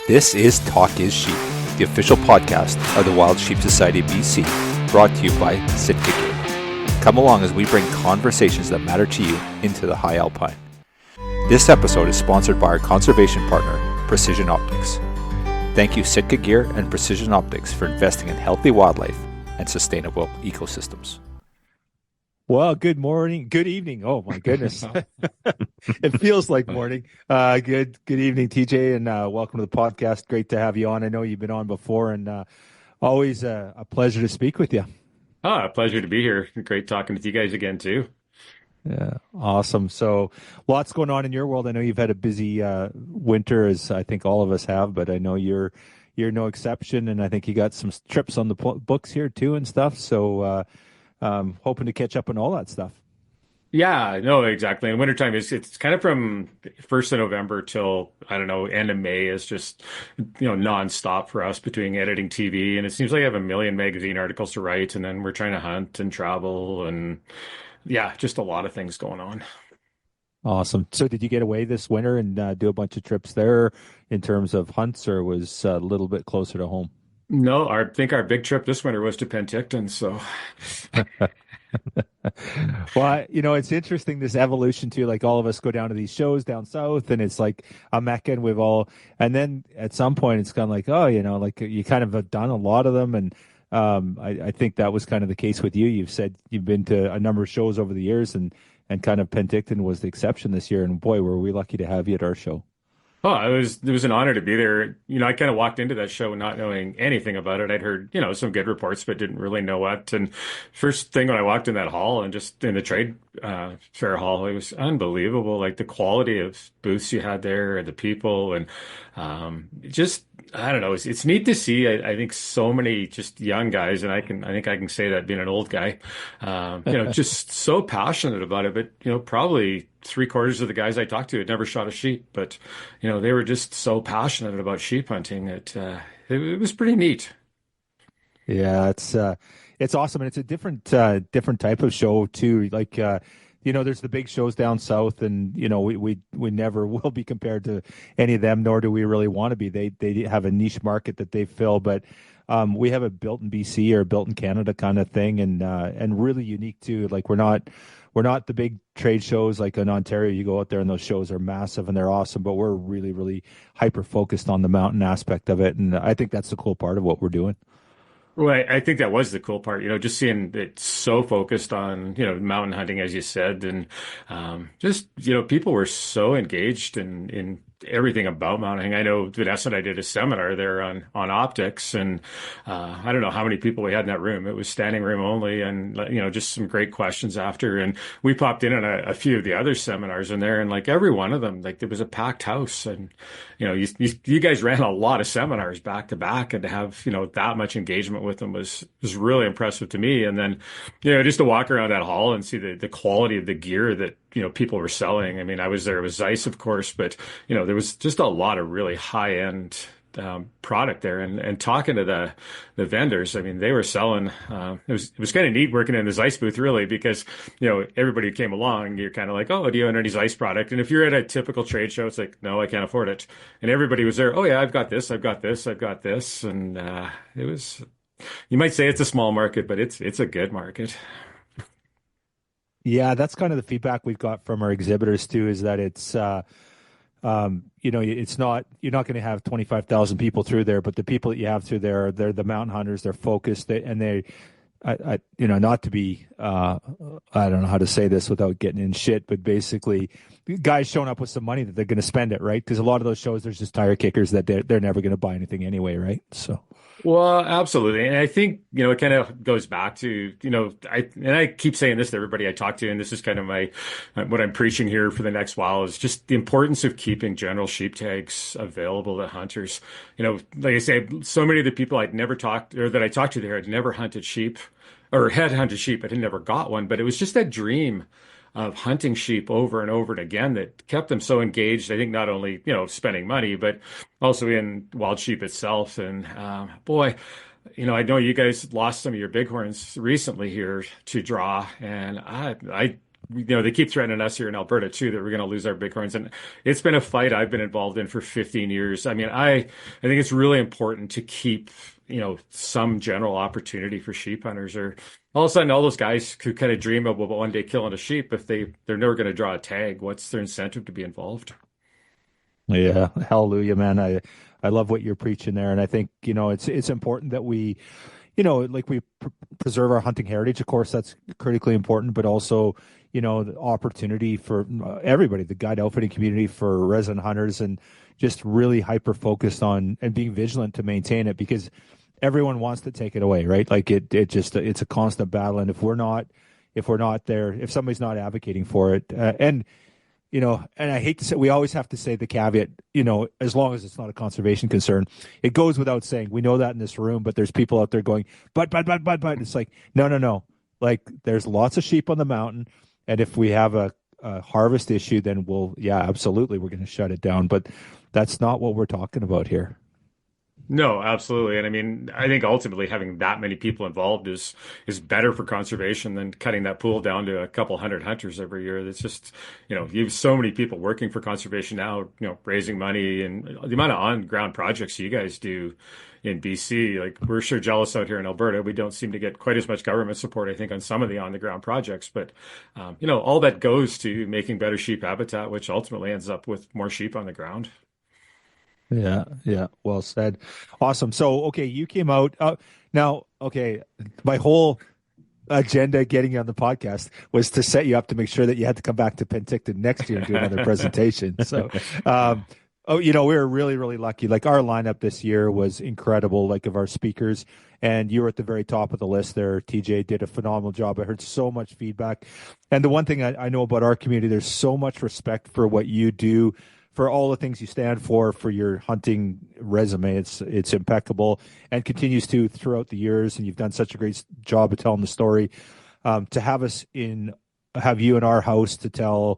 This is Talk is Sheep, the official podcast of the Wild Sheep Society of BC, brought to you by Sitka Gear. Come along as we bring conversations that matter to you into the high alpine. This episode is sponsored by our conservation partner, Precision Optics. Thank you Sitka Gear and Precision Optics for investing in healthy wildlife and sustainable ecosystems. Well, good morning, good evening. Oh my goodness. It feels like morning. Good evening, TJ, and welcome to the podcast. Great to have you on. I know you've been on before, and always a pleasure to speak with you. A pleasure to be here. Great talking with you guys again, too. Yeah, awesome. So lots going on in your world. I know you've had a busy winter, as I think all of us have, but I know you're no exception, and I think you got some trips on the books here too and stuff. So hoping to catch up on all that stuff. Yeah, no, exactly. In wintertime, it's kind of from 1st of November till, I don't know, end of May is just, nonstop for us between editing TV. And it seems like I have a million magazine articles to write, and then we're trying to hunt and travel, and yeah, just a lot of things going on. Awesome. So did you get away this winter and do a bunch of trips there in terms of hunts, or was a little bit closer to home? No, I think our big trip this winter was to Penticton, so. Well, it's interesting, this evolution too. Like, all of us go down to these shows down south, and it's like a mecca, and and then at some point it's kind of like, oh, like you kind of have done a lot of them. And I think that was kind of the case with you. You've said you've been to a number of shows over the years, and kind of Penticton was the exception this year. And boy, were we lucky to have you at our show. Oh, it was an honor to be there. I kind of walked into that show not knowing anything about it. I'd heard, some good reports, but didn't really know what. And first thing when I walked in that hall and just in the trade fair hall, it was unbelievable. Like the quality of booths you had there, and the people, and just, I don't know. It's neat to see. I think so many just young guys, and I think I can say that being an old guy, just so passionate about it. But probably 3/4 of the guys I talked to had never shot a sheep, but they were just so passionate about sheep hunting that it was pretty neat. Yeah, it's awesome, and it's a different type of show too. Like, there's the big shows down south, and we never will be compared to any of them, nor do we really want to be. They have a niche market that they fill, but we have it built in BC or built in Canada kind of thing, and really unique too. Like, we're not the big trade shows like in Ontario. You go out there and those shows are massive and they're awesome, but we're really, really hyper focused on the mountain aspect of it, and I think that's the cool part of what we're doing. Well, I think that was the cool part, just seeing it so focused on, mountain hunting, as you said, and just, people were so engaged in everything about mounting. I know Vanessa and I did a seminar there on optics, and I don't know how many people we had in that room. It was standing room only, and just some great questions after. And we popped in on a few of the other seminars in there, and like every one of them, like there was a packed house. And you guys ran a lot of seminars back to back, and to have that much engagement with them was really impressive to me. And then just to walk around that hall and see the quality of the gear that people were selling. I mean, I was there with Zeiss, of course, but there was just a lot of really high end product there. And talking to the vendors, I mean, they were selling. It was kind of neat working in the Zeiss booth, really, because everybody who came along, you're kind of like, oh, do you own any Zeiss product? And if you're at a typical trade show, it's like, no, I can't afford it. And everybody was there. Oh yeah, I've got this, I've got this, I've got this, and it was. You might say it's a small market, but it's a good market. Yeah, that's kind of the feedback we've got from our exhibitors too, is that it's, it's not, you're not going to have 25,000 people through there, but the people that you have through there, they're the mountain hunters, they're focused, and not to be, I don't know how to say this without getting in shit, but basically guys showing up with some money that they're going to spend it, right? Because a lot of those shows, there's just tire kickers that they're never going to buy anything anyway, right? So. Well, absolutely. And I think, it kind of goes back to, I keep saying this to everybody I talk to, and this is kind of what I'm preaching here for the next while, is just the importance of keeping general sheep tags available to hunters. Like I say, so many of the people that I talked to there had never hunted sheep, or had hunted sheep, but had never got one. But it was just that dream of hunting sheep over and over and again that kept them so engaged. I think not only, spending money, but also in wild sheep itself. And boy, I know you guys lost some of your bighorns recently here to draw, and they keep threatening us here in Alberta too that we're going to lose our bighorns. And it's been a fight I've been involved in for 15 years. I mean, I think it's really important to keep, some general opportunity for sheep hunters, or all of a sudden all those guys who kind of dream about one day killing a sheep, if they're never going to draw a tag, what's their incentive to be involved? Yeah, hallelujah, man. I love what you're preaching there, and I think it's important that we like we preserve our hunting heritage. Of course, that's critically important, but also the opportunity for everybody, the guide outfitting community, for resident hunters, and just really hyper focused on and being vigilant to maintain it, because everyone wants to take it away, right? Like it's a constant battle, and if we're not there, if somebody's not advocating for it, and I hate to say, we always have to say the caveat, as long as it's not a conservation concern. It goes without saying. We know that in this room, but there's people out there going, but. It's like, no, no, no. Like, there's lots of sheep on the mountain. And if we have a harvest issue, then yeah, absolutely, we're going to shut it down. But that's not what we're talking about here. No, absolutely. And I mean, I think ultimately having that many people involved is better for conservation than cutting that pool down to a couple hundred hunters every year. That's just, you have so many people working for conservation now, raising money, and the amount of on-ground projects you guys do in BC. Like, we're sure jealous out here in Alberta. We don't seem to get quite as much government support, I think, on some of the on-the-ground projects. But, all that goes to making better sheep habitat, which ultimately ends up with more sheep on the ground. Yeah, yeah. Well said. Awesome. So, okay, you came out now. Okay, my whole agenda getting you on the podcast was to set you up to make sure that you had to come back to Penticton next year and do another presentation. So, we were really, really lucky. Like, our lineup this year was incredible, like, of our speakers, and you were at the very top of the list there. TJ did a phenomenal job. I heard so much feedback. And the one thing I know about our community, there's so much respect for what you do, for all the things you stand for your hunting resume. It's impeccable and continues to throughout the years. And you've done such a great job of telling the story. To have you in our house to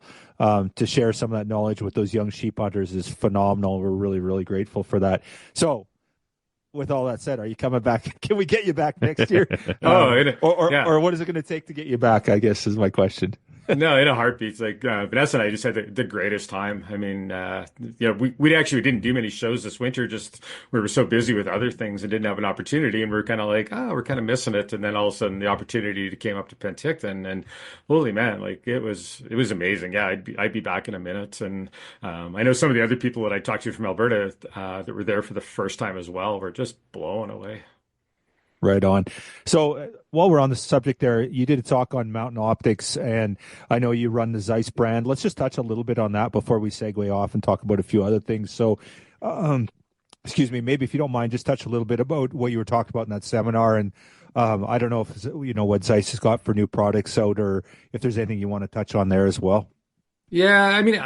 share some of that knowledge with those young sheep hunters is phenomenal. We're really, really grateful for that. So, with all that said, are you coming back? Can we get you back next year? Yeah. Or what is it going to take to get you back, I guess, is my question. No, in a heartbeat. It's like, Vanessa and I just had the greatest time. I mean, we didn't do many shows this winter. Just, we were so busy with other things and didn't have an opportunity. And we are kind of like, we're kind of missing it. And then all of a sudden the opportunity came up to Penticton, and holy man, like, it was amazing. Yeah, I'd be back in a minute. And I know some of the other people that I talked to from Alberta that were there for the first time as well were just blown away. Right on. So while we're on the subject there, you did a talk on Mountain Optics, and I know you run the Zeiss brand. Let's just touch a little bit on that before we segue off and talk about a few other things. So, excuse me, maybe if you don't mind, just touch a little bit about what you were talking about in that seminar. And I don't know if, what Zeiss has got for new products out, or if there's anything you want to touch on there as well. Yeah, I mean,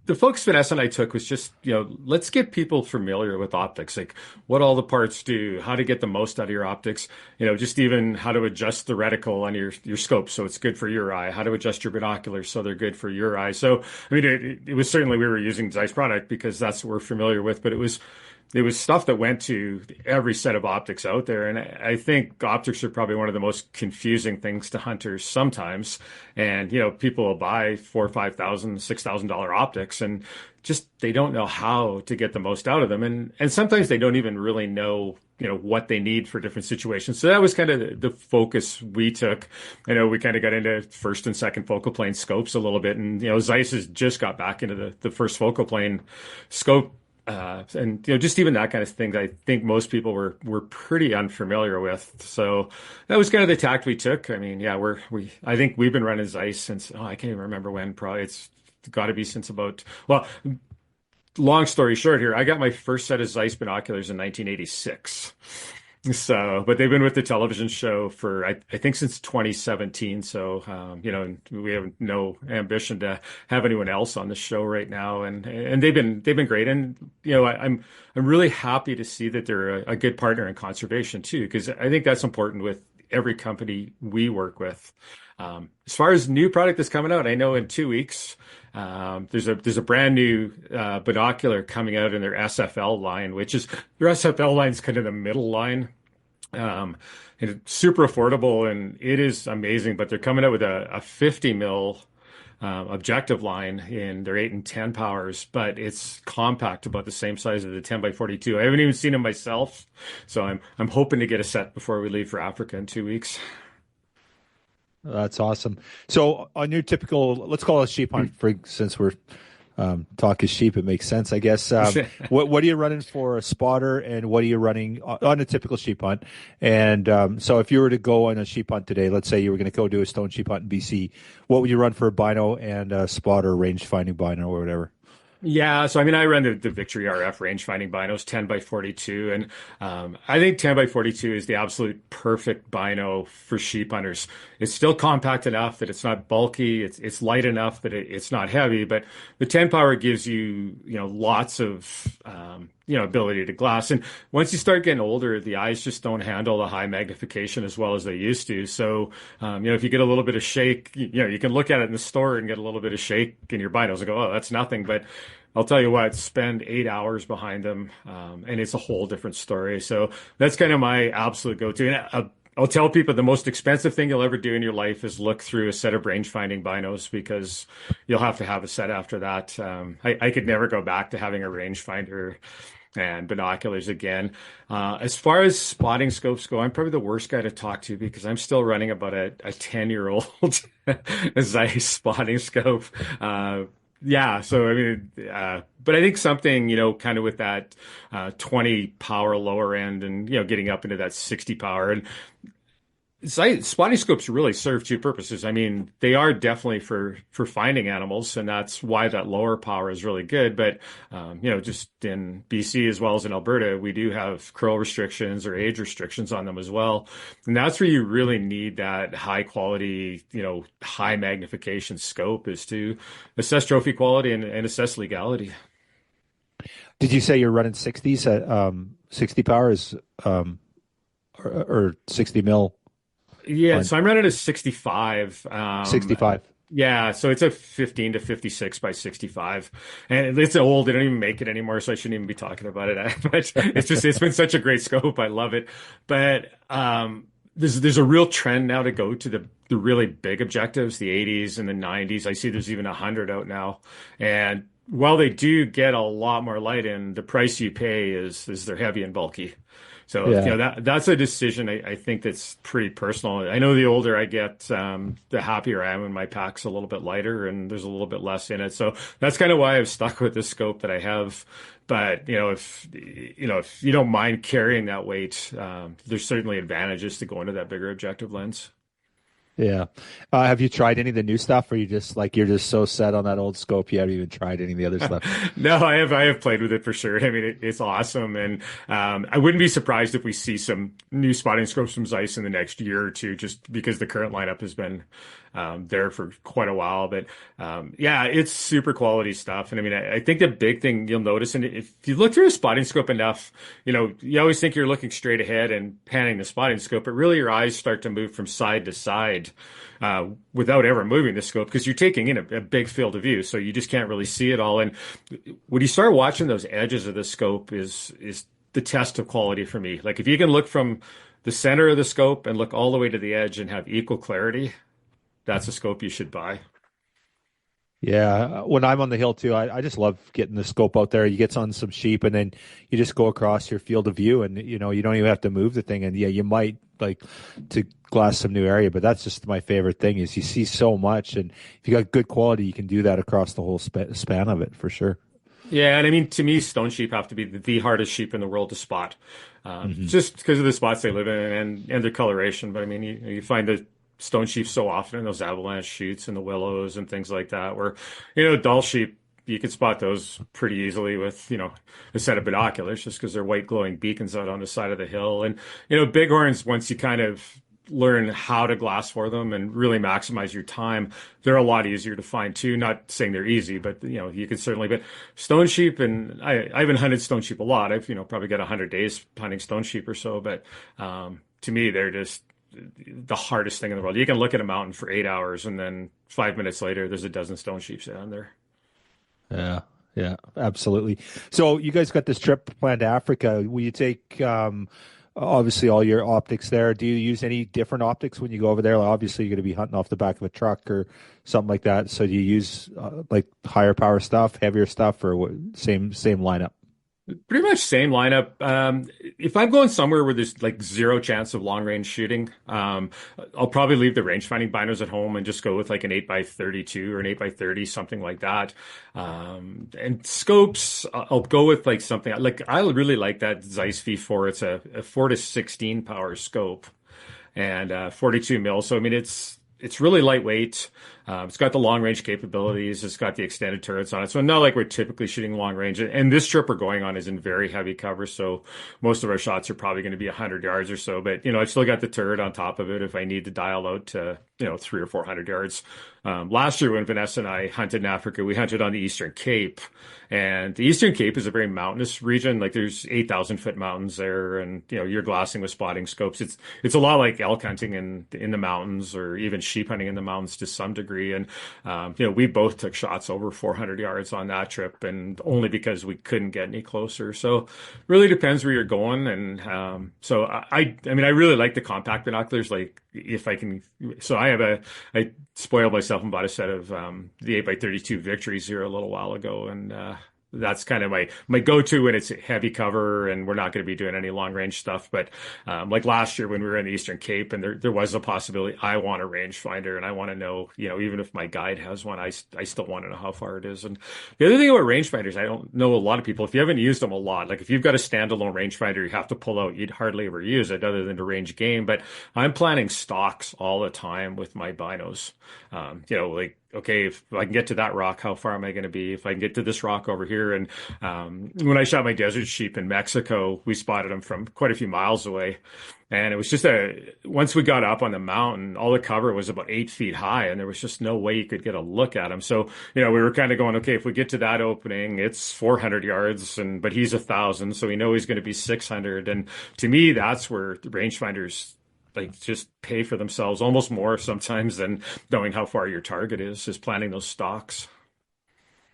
the focus Vanessa and I took was just, let's get people familiar with optics, like what all the parts do, how to get the most out of your optics, just even how to adjust the reticle on your scope so it's good for your eye, how to adjust your binoculars so they're good for your eye. So, I mean, it was certainly, we were using Zeiss product because that's what we're familiar with, but it was stuff that went to every set of optics out there. And I think optics are probably one of the most confusing things to hunters sometimes. And, people will buy $4,000, $5,000, $6,000 optics, and just, they don't know how to get the most out of them. And sometimes they don't even really know, what they need for different situations. So that was kind of the focus we took. I know we kind of got into first and second focal plane scopes a little bit. And, Zeiss has just got back into the first focal plane scope. And just even that kind of thing, I think most people were pretty unfamiliar with. So that was kind of the tact we took. I mean, yeah, I think we've been running Zeiss since, I can't even remember when. Probably it's got to be since about, well, long story short here, I got my first set of Zeiss binoculars in 1986. So, but they've been with the television show for, I think, since 2017. So, we have no ambition to have anyone else on the show right now. And they've been great. And, I'm really happy to see that they're a good partner in conservation too, because I think that's important with every company we work with. As far as new product that's coming out, I know in 2 weeks, there's a brand new binocular coming out in their SFL line, which is, their SFL line is kind of the middle line. And it's super affordable and it is amazing, but they're coming out with a 50 mil objective line in their 8 and 10 powers, but it's compact, about the same size as the 10 by 42. I haven't even seen them myself, so I'm hoping to get a set before we leave for Africa in 2 weeks. That's awesome. So on your typical, let's call it a sheep hunt, for since we're talking sheep, it makes sense, I guess. What are you running for a spotter, and what are you running on a typical sheep hunt? And so if you were to go on a sheep hunt today, let's say you were going to go do a stone sheep hunt in BC, what would you run for a bino and a spotter, range finding bino or whatever? Yeah, so I mean, I run the Victory RF range finding binos, 10 by 42, and I think 10 by 42 is the absolute perfect bino for sheep hunters. It's still compact enough that it's not bulky, it's light enough that it's not heavy, but the 10 power gives you, lots of ability to glass. And once you start getting older, the eyes just don't handle the high magnification as well as they used to. So, if you get a little bit of shake, you can look at it in the store and get a little bit of shake in your binos and go, oh, that's nothing. But I'll tell you what, spend 8 hours behind them, and it's a whole different story. So that's kind of my absolute go-to. And I'll tell people the most expensive thing you'll ever do in your life is look through a set of range-finding binos, because you'll have to have a set after that. I could never go back to having a rangefinder and binoculars again. As far as spotting scopes go, I'm probably the worst guy to talk to, because I'm still running about a 10-year-old Zeiss spotting scope. Yeah, so I mean, but I think something, kind of with that 20 power lower end, and getting up into that 60 power, and spotting scopes really serve two purposes. I mean, they are definitely for finding animals, and that's why that lower power is really good. But just in BC as well as in Alberta, we do have crow restrictions or age restrictions on them as well, and that's where you really need that high quality, high magnification scope, is to assess trophy quality and assess legality. Did you say you're running 60s at 60 powers or 60 mil? Yeah, so I'm running a 65. 65. Yeah, so it's a 15 to 56 by 65. And it's old. They don't even make it anymore, so I shouldn't even be talking about it. But it's been such a great scope. I love it. But there's a real trend now to go to the really big objectives, the 80s and the 90s. I see there's even 100 out now. And while they do get a lot more light in, the price you pay is they're heavy and bulky. So, that's a decision I think that's pretty personal. I know the older I get, the happier I am when my pack's a little bit lighter and there's a little bit less in it. So that's kind of why I've stuck with the scope that I have. But, if you don't mind carrying that weight, there's certainly advantages to going to that bigger objective lens. Yeah. Have you tried any of the new stuff, or you're just so set on that old scope you haven't even tried any of the other stuff? No, I have played with it for sure. I mean, it's awesome. And I wouldn't be surprised if we see some new spotting scopes from Zeiss in the next year or two, just because the current lineup has been there for quite a while. But yeah, it's super quality stuff. And I mean, I think the big thing you'll notice, and if you look through a spotting scope enough, you always think you're looking straight ahead and panning the spotting scope, but really your eyes start to move from side to side without ever moving the scope, because you're taking in a big field of view. So you just can't really see it all. And when you start watching those edges of the scope is the test of quality for me. Like if you can look from the center of the scope and look all the way to the edge and have equal clarity, that's a scope you should buy. Yeah, when I'm on the hill too, I just love getting the scope out there. You get on some sheep, and then you just go across your field of view, and you don't even have to move the thing. And yeah, you might like to glass some new area, but that's just my favorite thing is you see so much, and if you got good quality, you can do that across the whole span of it for sure. Yeah, and I mean, to me, stone sheep have to be the hardest sheep in the world to spot, just because of the spots they live in and their coloration. But I mean, you find the stone sheep so often in those avalanche shoots and the willows and things like that, where, dull sheep, you can spot those pretty easily with, a set of binoculars, just because they're white glowing beacons out on the side of the hill. And, bighorns, once you kind of learn how to glass for them and really maximize your time, they're a lot easier to find too. Not saying they're easy, but, you can certainly, but stone sheep, and I haven't hunted stone sheep a lot. I've, probably got 100 days hunting stone sheep or so, but to me, they're just the hardest thing in the world. You can look at a mountain for 8 hours, and then 5 minutes later, there's a dozen stone sheep down there. Yeah, absolutely. So you guys got this trip planned to Africa. Will you take obviously all your optics there. Do you use any different optics when you go over there? Like, obviously, you're going to be hunting off the back of a truck or something like that. So do you use like higher power stuff, heavier stuff, or what, same lineup? Pretty much same lineup. If I'm going somewhere where there's like zero chance of long range shooting, I'll probably leave the range finding binos at home and just go with like an 8 by 32 or an 8 by 30, something like that. And scopes, I'll go with like something like I really like that Zeiss V4. It's a 4 to 16 power scope and 42 mil. So I mean, it's really lightweight. It's got the long range capabilities. It's got the extended turrets on it. So not like we're typically shooting long range. And this trip we're going on is in very heavy cover. So most of our shots are probably going to be 100 yards or so. But, I've still got the turret on top of it if I need to dial out to, 300 or 400 yards. Last year when Vanessa and I hunted in Africa, we hunted on the Eastern Cape. And the Eastern Cape is a very mountainous region. Like there's 8,000-foot mountains there. And, you're glassing with spotting scopes. It's a lot like elk hunting in the mountains or even sheep hunting in the mountains to some degree. And, we both took shots over 400 yards on that trip and only because we couldn't get any closer. So really depends where you're going. And, so I really like the compact binoculars. Like if I can, so I spoiled myself and bought a set of, the 8 by 32 Victories here a little while ago. And, that's kind of my go-to when it's heavy cover and we're not going to be doing any long range stuff. But like last year when we were in the Eastern Cape and there was a possibility I want a rangefinder and I want to know, even if my guide has one, I still want to know how far it is. And the other thing about rangefinders, I don't know a lot of people, if you haven't used them a lot, like if you've got a standalone rangefinder, you have to pull out, you'd hardly ever use it other than to range game. But I'm planning stocks all the time with my binos. Like, okay, if I can get to that rock, how far am I going to be? If I can get to this rock over here. And when I shot my desert sheep in Mexico, we spotted them from quite a few miles away. And it was just once we got up on the mountain, all the cover was about 8 feet high and there was just no way you could get a look at him. So, we were kind of going, okay, if we get to that opening, it's 400 yards but he's 1,000. So we know he's going to be 600. And to me, that's where the rangefinders like just pay for themselves almost more sometimes than knowing how far your target is planning those stocks.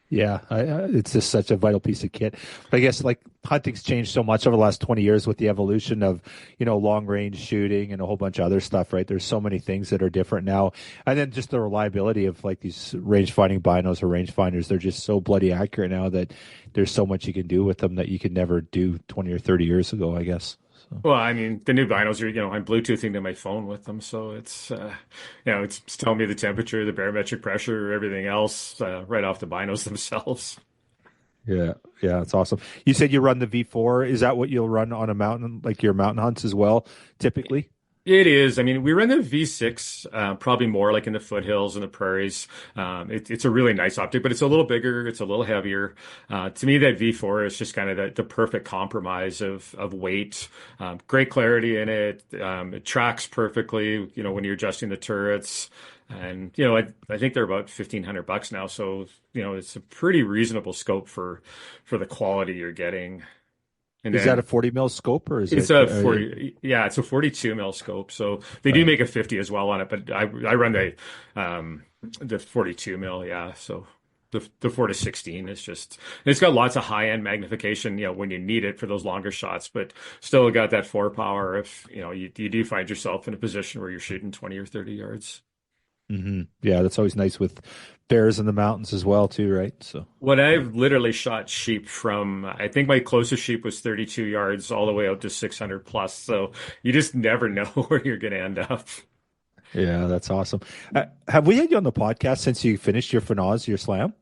Yeah, it's just such a vital piece of kit. But I guess like hunting's changed so much over the last 20 years with the evolution of, long range shooting and a whole bunch of other stuff, right? There's so many things that are different now. And then just the reliability of like these range finding binos or range finders, they're just so bloody accurate now that there's so much you can do with them that you could never do 20 or 30 years ago, I guess. So. Well, I mean, the new binos are, I'm Bluetoothing to my phone with them. So it's telling me the temperature, the barometric pressure, everything else right off the binos themselves. Yeah, yeah, it's awesome. You said you run the V4. Is that what you'll run on a mountain, like your mountain hunts as well, typically? It is. I mean, we run the V6, probably more like in the foothills and the prairies. It's a really nice optic, but it's a little bigger. It's a little heavier. To me, that V4 is just kind of the perfect compromise of weight, great clarity in it. It tracks perfectly, when you're adjusting the turrets. And, I think they're about $1,500 now. So, it's a pretty reasonable scope for the quality you're getting. And Is then that a 40 mil scope or is it's it? a 40, yeah, it's a 42 mil scope. So they do Right. make a 50 as well on it, but I run the 42 mil, yeah. So the 4 to 16 is just it's got lots of high end magnification, when you need it for those longer shots, but still got that 4 power if you do find yourself in a position where you're shooting 20 or 30 yards. Yeah, that's always nice with bears in the mountains as well, too, right? So. What I've literally shot sheep from, I think my closest sheep was 32 yards all the way out to 600 plus. So you just never know where you're going to end up. Yeah, that's awesome. Have we had you on the podcast since you finished your FNAS, your slam?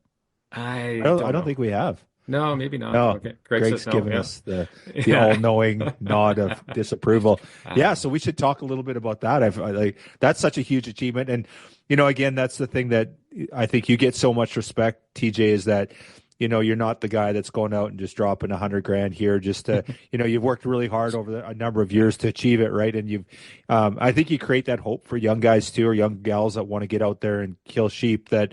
I I don't don't know. think we have. No, maybe not. No, Okay. Greg Greg's says no. given Yeah. us the Yeah. all-knowing nod of disapproval. Yeah, Um, so we should talk a little bit about that. Like that's such a huge achievement, and again, that's the thing that I think you get so much respect, TJ, is that you're not the guy that's going out and just dropping 100 grand here just to you've worked really hard over a number of years to achieve it, right? And I think you create that hope for young guys too, or young gals that want to get out there and kill sheep that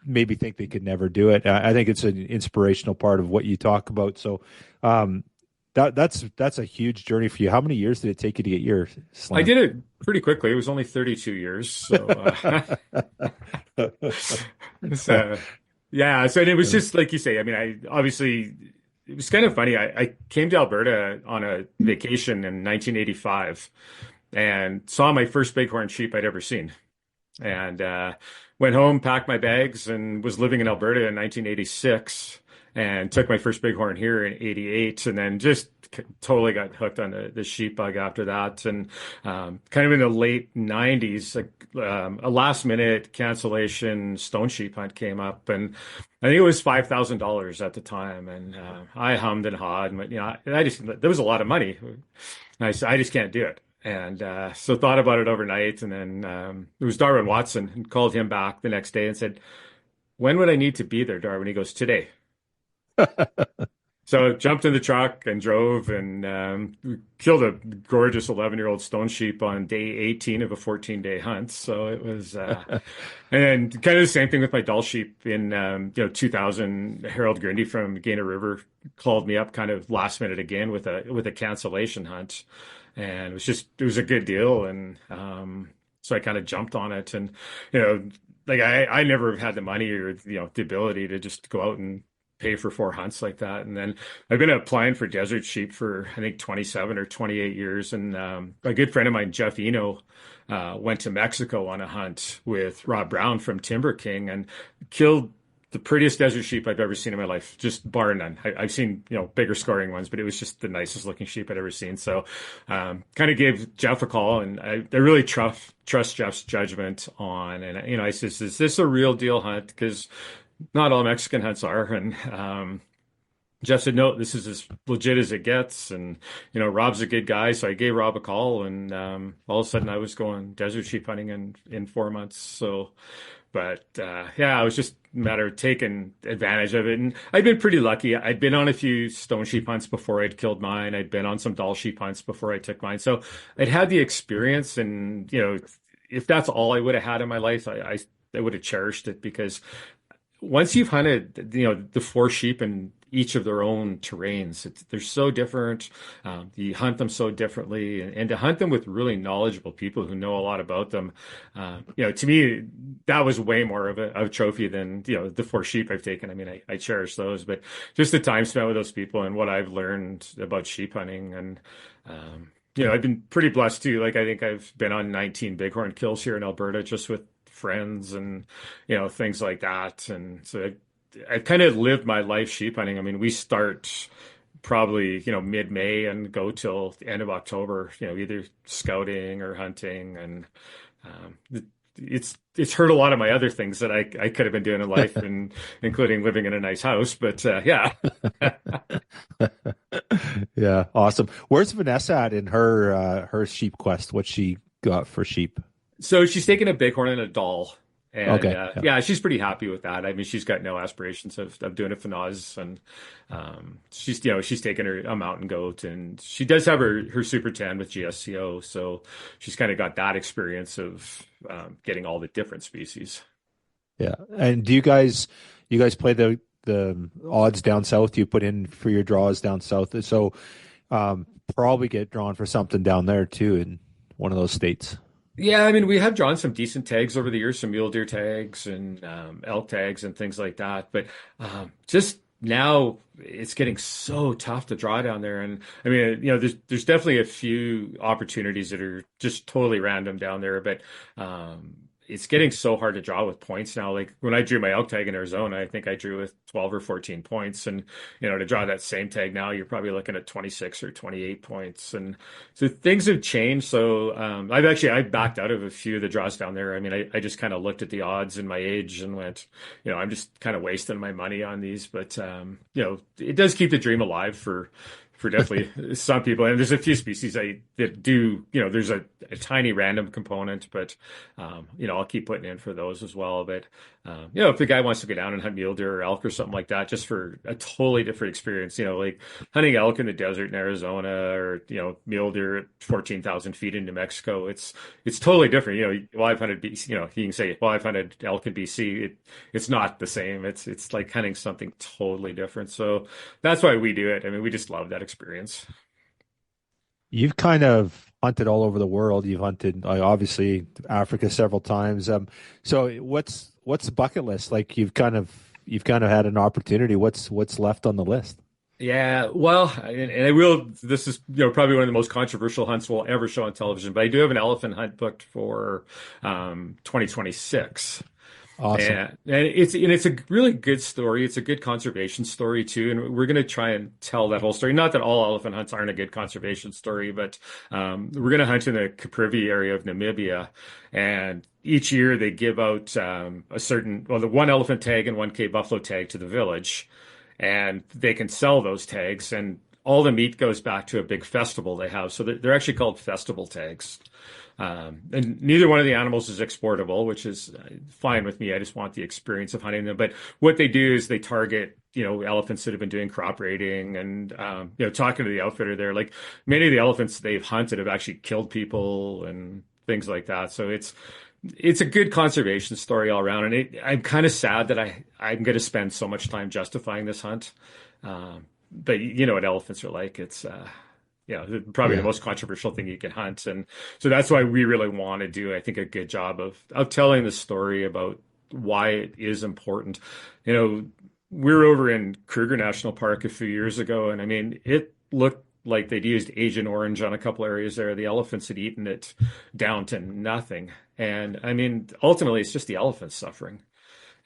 maybe think they could never do it. I think it's an inspirational part of what you talk about. So that's a huge journey for you. How many years did it take you to get your I slam? did it pretty quickly. It was only 32 years. So, it's, yeah. So and it was just like you say. I mean, I obviously it was kind of funny. I came to Alberta on a vacation in 1985 and saw my first bighorn sheep I'd ever seen. And went home, packed my bags, and was living in Alberta in 1986 and took my first bighorn here in 88 and then just totally got hooked on the sheep bug after that. And kind of in the late 90s, like, a last minute cancellation stone sheep hunt came up and I think it was $5,000 at the time. And I hummed and hawed, and I just, there was a lot of money. And I said, I just can't do it. And so thought about it overnight. And then it was Darwin Watson and called him back the next day and said, when would I need to be there, Darwin? He goes, today. So jumped in the truck and drove and killed a gorgeous 11-year-old stone sheep on day 18 of a 14-day hunt. So it was, and kind of the same thing with my Dall sheep in 2000. Harold Grundy from Gaina River called me up kind of last minute again with a cancellation hunt, and it was a good deal, and so I kind of jumped on it, and like I never had the money or the ability to just go out and pay for 4 hunts like that. And then I've been applying for desert sheep for, I think, 27 or 28 years. And a good friend of mine, Jeff Eno, went to Mexico on a hunt with Rob Brown from Timber King and killed the prettiest desert sheep I've ever seen in my life, just bar none. I've seen, bigger scoring ones, but it was just the nicest looking sheep I'd ever seen. So kind of gave Jeff a call, and I really trust Jeff's judgment on, and I says, is this a real deal hunt? Because not all Mexican hunts are. And Jeff said, no, this is as legit as it gets. And, Rob's a good guy. So I gave Rob a call, and all of a sudden I was going desert sheep hunting in 4 months. So, but yeah, it was just a matter of taking advantage of it. And I'd been pretty lucky. I'd been on a few stone sheep hunts before I'd killed mine. I'd been on some Dall sheep hunts before I took mine. So I'd had the experience. And, if that's all I would have had in my life, I would have cherished it, because once you've hunted, the 4 sheep in each of their own terrains, they're so different. You hunt them so differently, and to hunt them with really knowledgeable people who know a lot about them, to me, that was way more of a trophy than, the 4 sheep I've taken. I mean, I cherish those, but just the time spent with those people and what I've learned about sheep hunting. And, I've been pretty blessed too. Like, I think I've been on 19 bighorn kills here in Alberta just with friends and things like that. And so I've kind of lived my life sheep hunting. I mean, we start probably mid-May and go till the end of October, either scouting or hunting. And it's hurt a lot of my other things that I could have been doing in life, and including living in a nice house. But yeah. Yeah, awesome. Where's Vanessa at in her sheep quest? What she got for sheep? So she's taken a bighorn and a Dall. And Okay. yeah, she's pretty happy with that. I mean, she's got no aspirations of doing a Fanaz, and she's taken a mountain goat, and she does have her Super 10 with GSCO, so she's kind of got that experience of getting all the different species. Yeah. And do you guys play the odds down south you put in for your draws down south? So probably get drawn for something down there too in one of those states. Yeah, I mean, we have drawn some decent tags over the years, some mule deer tags and elk tags and things like that. But just now it's getting so tough to draw down there. And I mean, there's definitely a few opportunities that are just totally random down there. But it's getting so hard to draw with points now. Like when I drew my elk tag in Arizona, I think I drew with 12 or 14 points. And, to draw that same tag now, you're probably looking at 26 or 28 points. And so things have changed. So I backed out of a few of the draws down there. I mean, I just kind of looked at the odds and my age and went, I'm just kind of wasting my money on these. But, it does keep the dream alive for definitely some people. And there's a few species that do, there's a tiny random component, but, I'll keep putting in for those as well. But, if the guy wants to go down and hunt mule deer or elk or something like that, just for a totally different experience, like hunting elk in the desert in Arizona or, mule deer at 14,000 feet in New Mexico, it's totally different. Well, I've hunted BC, you can say, well, I've hunted elk in BC. It's not the same. It's like hunting something totally different. So that's why we do it. I mean, we just love that experience. You've kind of hunted all over the world. You've hunted obviously Africa several times. So what's the bucket list? Like you've kind of had an opportunity. What's left on the list? Yeah, well, and I will. This is, probably one of the most controversial hunts we'll ever show on television. But I do have an elephant hunt booked for 2026. Awesome. And it's a really good story. It's a good conservation story too, and we're going to try and tell that whole story. Not that all elephant hunts aren't a good conservation story, but we're going to hunt in the Caprivi area of Namibia, and each year they give out the one elephant tag and one Cape buffalo tag to the village, and they can sell those tags, and all the meat goes back to a big festival they have. So they're actually called festival tags. And neither one of the animals is exportable, which is fine with me. I just want the experience of hunting them. But what they do is they target, elephants that have been doing crop raiding and, talking to the outfitter there. Like many of the elephants they've hunted have actually killed people and things like that. So it's a good conservation story all around. And I'm kind of sad that I'm going to spend so much time justifying this hunt. But you know what elephants are like. It's, probably the Yeah. most controversial thing you can hunt. And so that's why we really want to do, I think, a good job of telling the story about why it is important. We were over in Kruger National Park a few years ago, and I mean, it looked like they'd used Agent Orange on a couple areas there. The elephants had eaten it down to nothing. And I mean, ultimately, it's just the elephants suffering.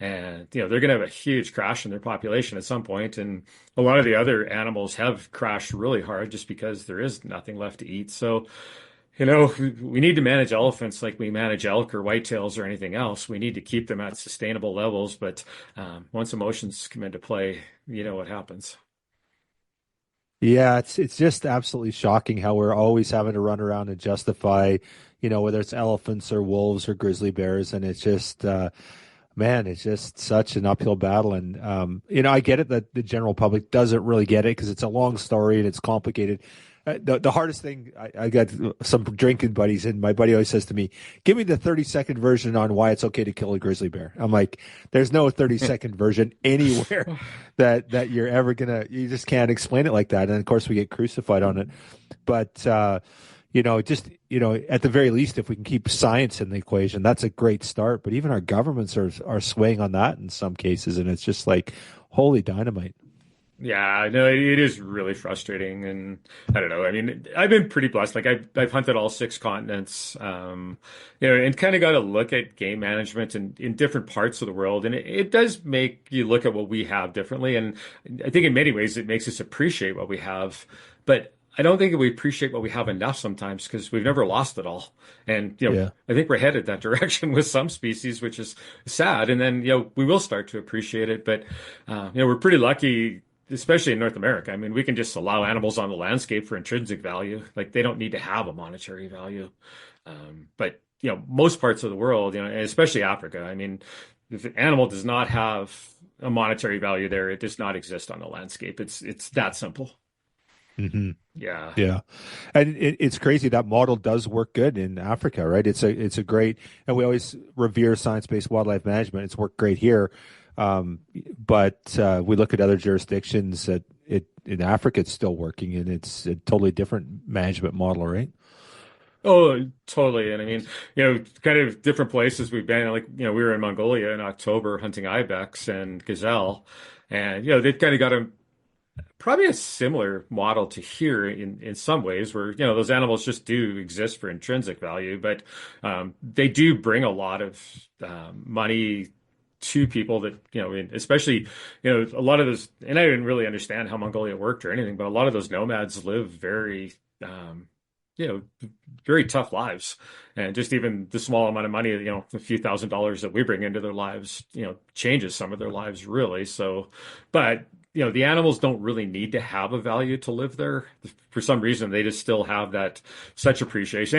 And, they're going to have a huge crash in their population at some point. And a lot of the other animals have crashed really hard just because there is nothing left to eat. So, we need to manage elephants like we manage elk or whitetails or anything else. We need to keep them at sustainable levels. But once emotions come into play, you know what happens. Yeah, it's just absolutely shocking how we're always having to run around and justify, whether it's elephants or wolves or grizzly bears, and it's just man, it's just such an uphill battle. And I get it that the general public doesn't really get it because it's a long story and it's complicated. The hardest thing, I got some drinking buddies, and my buddy always says to me, "Give me the 30-second version on why it's okay to kill a grizzly bear." I'm like, "There's no 30-second version anywhere that you're ever gonna. You just can't explain it like that." And of course, we get crucified on it. But at the very least, if we can keep science in the equation, that's a great start. But even our governments are swaying on that in some cases, and it's just like holy dynamite. Yeah, no, it is really frustrating, and I don't know. I mean, I've been pretty blessed. Like I've hunted all six continents, and kind of got to look at game management in different parts of the world, and it does make you look at what we have differently. And I think in many ways it makes us appreciate what we have, but I don't think that we appreciate what we have enough sometimes because we've never lost it all. And Yeah. I think we're headed that direction with some species, which is sad. And then we will start to appreciate it, but we're pretty lucky, especially in North America. I mean, we can just allow animals on the landscape for intrinsic value. Like they don't need to have a monetary value. But most parts of the world, and especially Africa, I mean, if an animal does not have a monetary value there, it does not exist on the landscape. It's that simple. Hmm. Yeah. Yeah, and it's crazy that model does work good in Africa, right? It's a great, and we always revere science-based wildlife management. It's worked great here, but we look at other jurisdictions that it in Africa it's still working, and it's a totally different management model, right? Oh, totally. And I mean, kind of different places we've been. Like, we were in Mongolia in October hunting ibex and gazelle, and they've kind of got probably a similar model to here in some ways where those animals just do exist for intrinsic value, but they do bring a lot of money to people that especially a lot of those, and I didn't really understand how Mongolia worked or anything, but a lot of those nomads live very you know very tough lives, and just even the small amount of money, a few $1,000s that we bring into their lives changes some of their lives really. So but the animals don't really need to have a value to live there. For some reason, they just still have that such appreciation.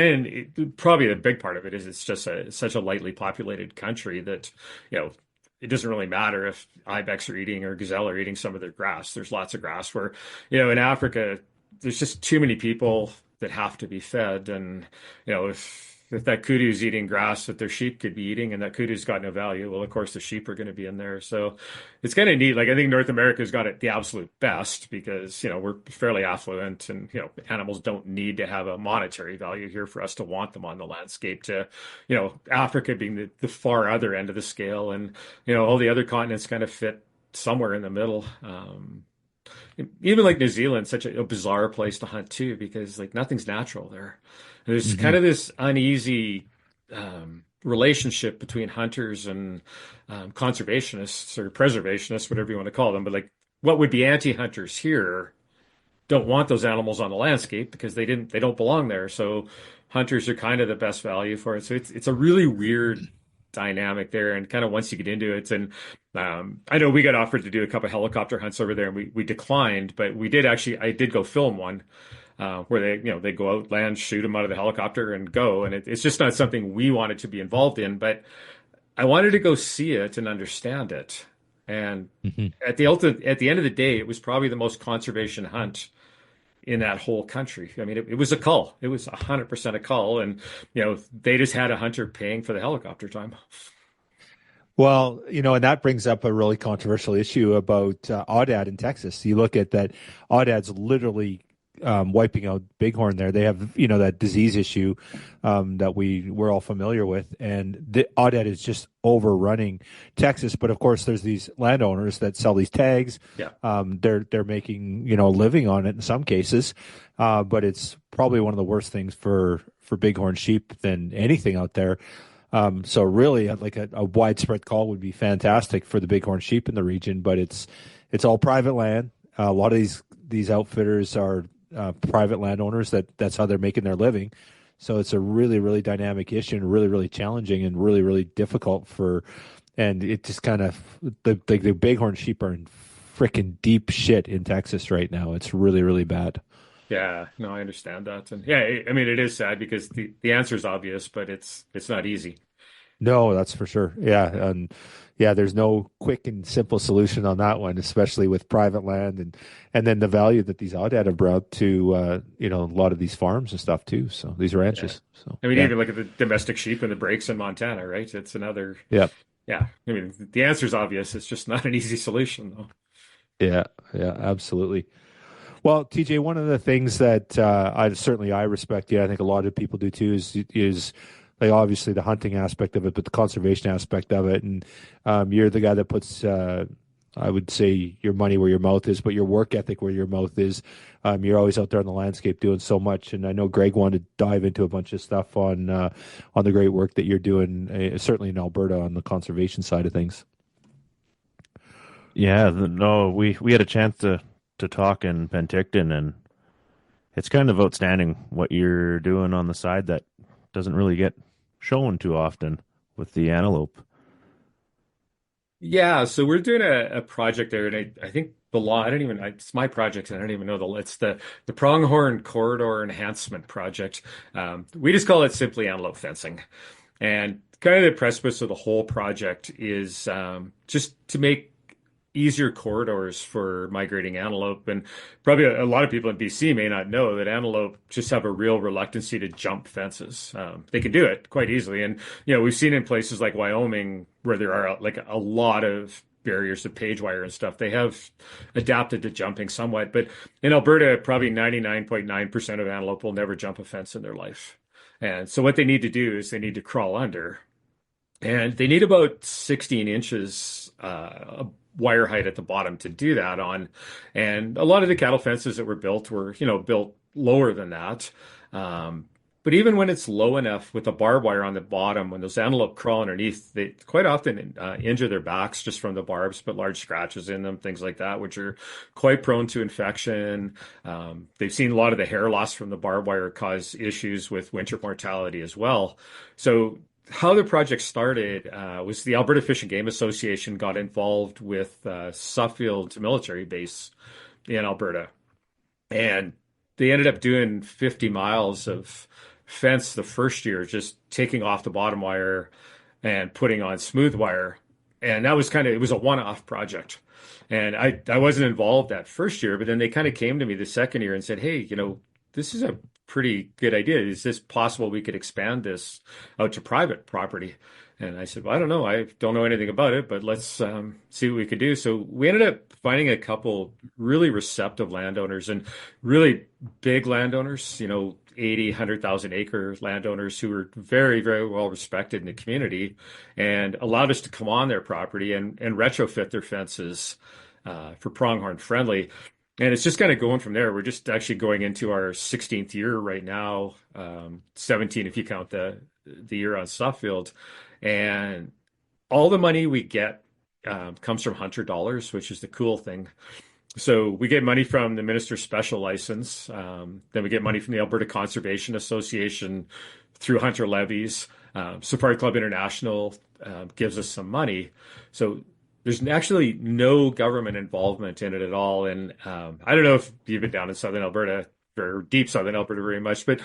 And probably the big part of it is it's just such a lightly populated country that, it doesn't really matter if ibex are eating or gazelle are eating some of their grass. There's lots of grass where, in Africa, there's just too many people that have to be fed. And, if that kudu's eating grass that their sheep could be eating and that kudu's got no value, well, of course, the sheep are going to be in there. So it's kind of neat. Like, I think North America's got it the absolute best because, we're fairly affluent and, animals don't need to have a monetary value here for us to want them on the landscape to, Africa being the far other end of the scale. And, all the other continents kind of fit somewhere in the middle. even like New Zealand, such a bizarre place to hunt too, because like nothing's natural there. There's Hmm. kind of this uneasy relationship between hunters and conservationists or preservationists, whatever you want to call them. But like, what would be anti-hunters here don't want those animals on the landscape because they don't belong there. So hunters are kind of the best value for it. So it's a really weird dynamic there. And kind of once you get into it, and I know we got offered to do a couple of helicopter hunts over there, and we declined, but we did actually I did go film one. Where they go out, land, shoot them out of the helicopter, and go, and it's just not something we wanted to be involved in. But I wanted to go see it and understand it. And Hmm. at the end of the day, it was probably the most conservation hunt in that whole country. I mean, it was a cull. It was 100% a cull, and they just had a hunter paying for the helicopter time. Well, and that brings up a really controversial issue about aoudad in Texas. You look at that, aoudad's literally wiping out bighorn there. They have, that disease issue that we're all familiar with, and the aoudad is just overrunning Texas. But of course, there's these landowners that sell these tags. Yeah, They're making a living on it in some cases, but it's probably one of the worst things for bighorn sheep than anything out there. So really, like a widespread call would be fantastic for the bighorn sheep in the region, but it's all private land. A lot of these outfitters are private landowners that's how they're making their living. So it's a really, really dynamic issue and really, really challenging and really, really difficult and it just kind of, the bighorn sheep are in freaking deep shit in Texas right now. It's really, really bad. yeah, no, I understand that, and yeah, I mean, it is sad because the answer is obvious, but it's not easy. No, that's for sure. Yeah, and yeah, there's no quick and simple solution on that one, especially with private land and then the value that these aoudad have brought to a lot of these farms and stuff too. So these Yeah, ranches. So I mean, yeah, even look at the domestic sheep and the breaks in Montana, right? It's another, yeah, yeah. I mean, the answer is obvious. It's just not an easy solution, though. yeah, yeah, absolutely. Well, TJ, one of the things that I respect, yeah, I think a lot of people do too, is like obviously the hunting aspect of it, but the conservation aspect of it, and you're the guy that puts, I would say, your money where your mouth is, but your work ethic where your mouth is. You're always out there on the landscape doing so much, and I know Greg wanted to dive into a bunch of stuff on the great work that you're doing, certainly in Alberta on the conservation side of things. Yeah, no, we had a chance to talk in Penticton, and it's kind of outstanding what you're doing on the side that doesn't really get shown too often with the antelope. Yeah, so we're doing a project there, and I think the law. I don't even. It's my project, and I don't even know it's the pronghorn corridor enhancement project. We just call it simply antelope fencing, and kind of the precipice of the whole project is just to make easier corridors for migrating antelope. And probably a lot of people in BC may not know that antelope just have a real reluctancy to jump fences. They can do it quite easily. And, we've seen in places like Wyoming where there are like a lot of barriers of page wire and stuff. They have adapted to jumping somewhat. But in Alberta, probably 99.9% of antelope will never jump a fence in their life. And so what they need to do is they need to crawl under. And they need about 16 inches wire height at the bottom to do that on. And a lot of the cattle fences that were built were, built lower than that. But even when it's low enough with the barbed wire on the bottom, when those antelope crawl underneath, they quite often injure their backs just from the barbs, put large scratches in them, things like that, which are quite prone to infection. They've seen a lot of the hair loss from the barbed wire cause issues with winter mortality as well. So how the project started was the Alberta Fish and Game Association got involved with Suffield military base in Alberta, and they ended up doing 50 miles of fence the first year, just taking off the bottom wire and putting on smooth wire. And that was it was a one-off project. And I wasn't involved that first year, but then they kind of came to me the second year and said, hey, this is a pretty good idea. Is this possible we could expand this out to private property? And I said, well, I don't know. I don't know anything about it, but let's see what we could do. So we ended up finding a couple really receptive landowners and really big landowners, 80, 100,000 acre landowners who were very, very well respected in the community and allowed us to come on their property and retrofit their fences for pronghorn friendly. And it's just kind of going from there. We're just actually going into our 16th year right now, 17 if you count the year on Suffield. And all the money we get comes from hunter dollars, which is the cool thing. So we get money from the Minister's Special License. Then we get money from the Alberta Conservation Association through hunter levies. Safari Club International gives us some money. So there's actually no government involvement in it at all. And I don't know if you've been down in southern Alberta or deep southern Alberta very much, but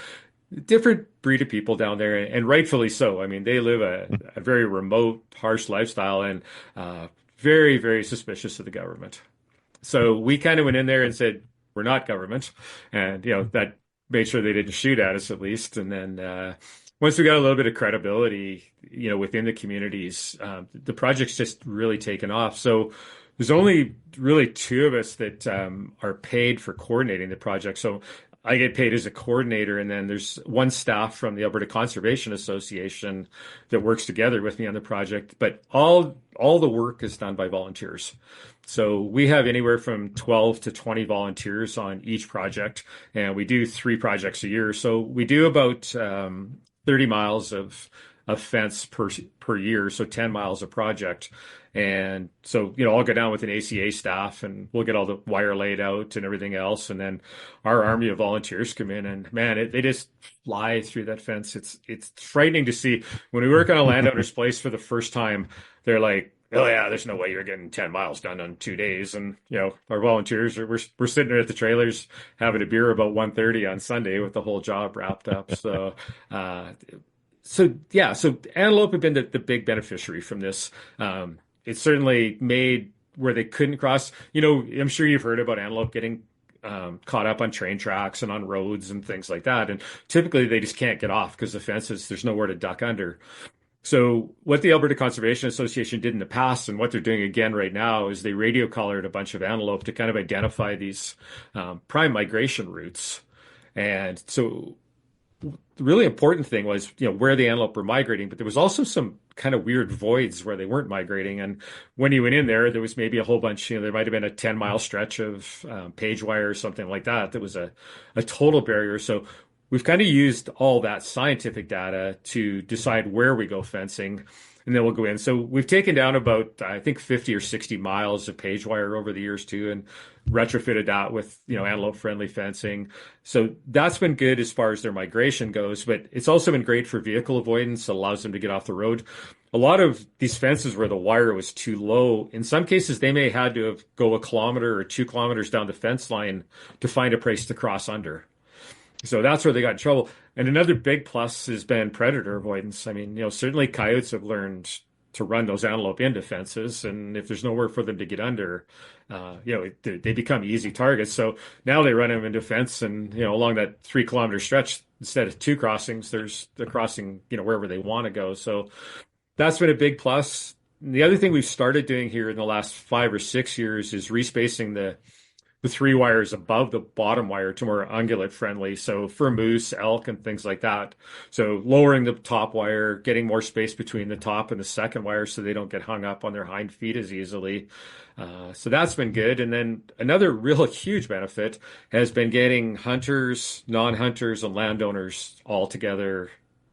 different breed of people down there, and rightfully so. I mean, they live a very remote, harsh lifestyle and very, very suspicious of the government. So we kind of went in there and said, we're not government. And, that made sure they didn't shoot at us at least. And then once we got a little bit of credibility, within the communities, the project's just really taken off. So there's only really two of us that are paid for coordinating the project. So I get paid as a coordinator, and then there's one staff from the Alberta Conservation Association that works together with me on the project. But all the work is done by volunteers. So we have anywhere from 12 to 20 volunteers on each project, and we do 3 projects a year. So we do about 30 miles of fence per year, so 10 miles a project. And so, I'll go down with an ACA staff and we'll get all the wire laid out and everything else. And then our army of volunteers come in, and man, they just fly through that fence. It's frightening to see. When we work on a landowner's place for the first time, they're like, oh yeah, there's no way you're getting 10 miles done on 2 days. And, our volunteers we're sitting there at the trailers having a beer about 1:30 on Sunday with the whole job wrapped up. So, so antelope have been the big beneficiary from this. It certainly made where they couldn't cross. I'm sure you've heard about antelope getting caught up on train tracks and on roads and things like that. And typically they just can't get off because the fences, there's nowhere to duck under. So what the Alberta Conservation Association did in the past, and what they're doing again right now, is they radio collared a bunch of antelope to kind of identify these prime migration routes. And so the really important thing was, where the antelope were migrating, but there was also some kind of weird voids where they weren't migrating. And when you went in there, there was maybe a whole bunch, there might have been a 10-mile stretch of page wire or something like that. That was a total barrier. So we've kind of used all that scientific data to decide where we go fencing, and then we'll go in. So we've taken down about, I think, 50 or 60 miles of page wire over the years too, and retrofitted that with, antelope friendly fencing. So that's been good as far as their migration goes, but it's also been great for vehicle avoidance. It allows them to get off the road. A lot of these fences where the wire was too low, in some cases, they may have had to go a kilometer or 2 kilometers down the fence line to find a place to cross under. So that's where they got in trouble. And another big plus has been predator avoidance. I mean, certainly coyotes have learned to run those antelope into fences, and if there's nowhere for them to get under, they become easy targets. So now they run them into a fence, and along that 3-kilometer stretch, instead of 2 crossings, they're crossing wherever they want to go. So that's been a big plus. And the other thing we've started doing here in the last 5 or 6 years is respacing the 3 wires above the bottom wire to more ungulate friendly. So for moose, elk, and things like that. So lowering the top wire, getting more space between the top and the second wire so they don't get hung up on their hind feet as easily. So that's been good. And then another real huge benefit has been getting hunters, non-hunters, and landowners all together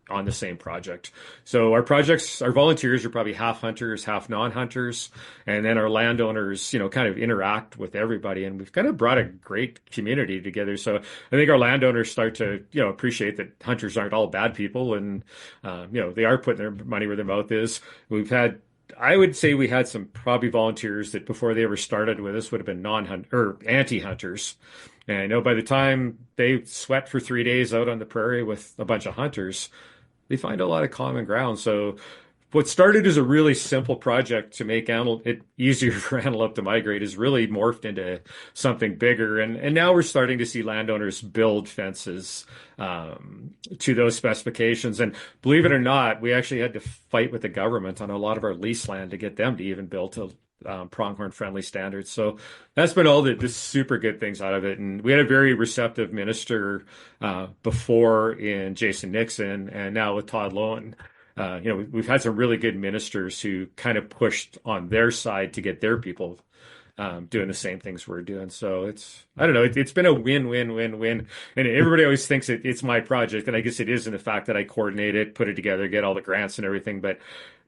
on the same project. So our volunteers are probably half hunters, half non-hunters, and then our landowners, kind of interact with everybody, and we've kind of brought a great community together. So I think our landowners start to, appreciate that hunters aren't all bad people, and they are putting their money where their mouth is. I would say we had some probably volunteers that before they ever started with us would have been non-hunter or anti-hunters. And I know by the time they sweat for 3 days out on the prairie with a bunch of hunters, they find a lot of common ground. So what started as a really simple project to make it easier for antelope to migrate is really morphed into something bigger. And now we're starting to see landowners build fences to those specifications. And believe it or not, we actually had to fight with the government on a lot of our lease land to get them to even build to pronghorn friendly standards. So that's been all the super good things out of it. And we had a very receptive minister before in Jason Nixon, and now with Todd Lowen. We've had some really good ministers who kind of pushed on their side to get their people doing the same things we're doing. So I don't know, it's been a win, win, win, win. And everybody always thinks it's my project. And I guess it is in the fact that I coordinate it, put it together, get all the grants and everything. But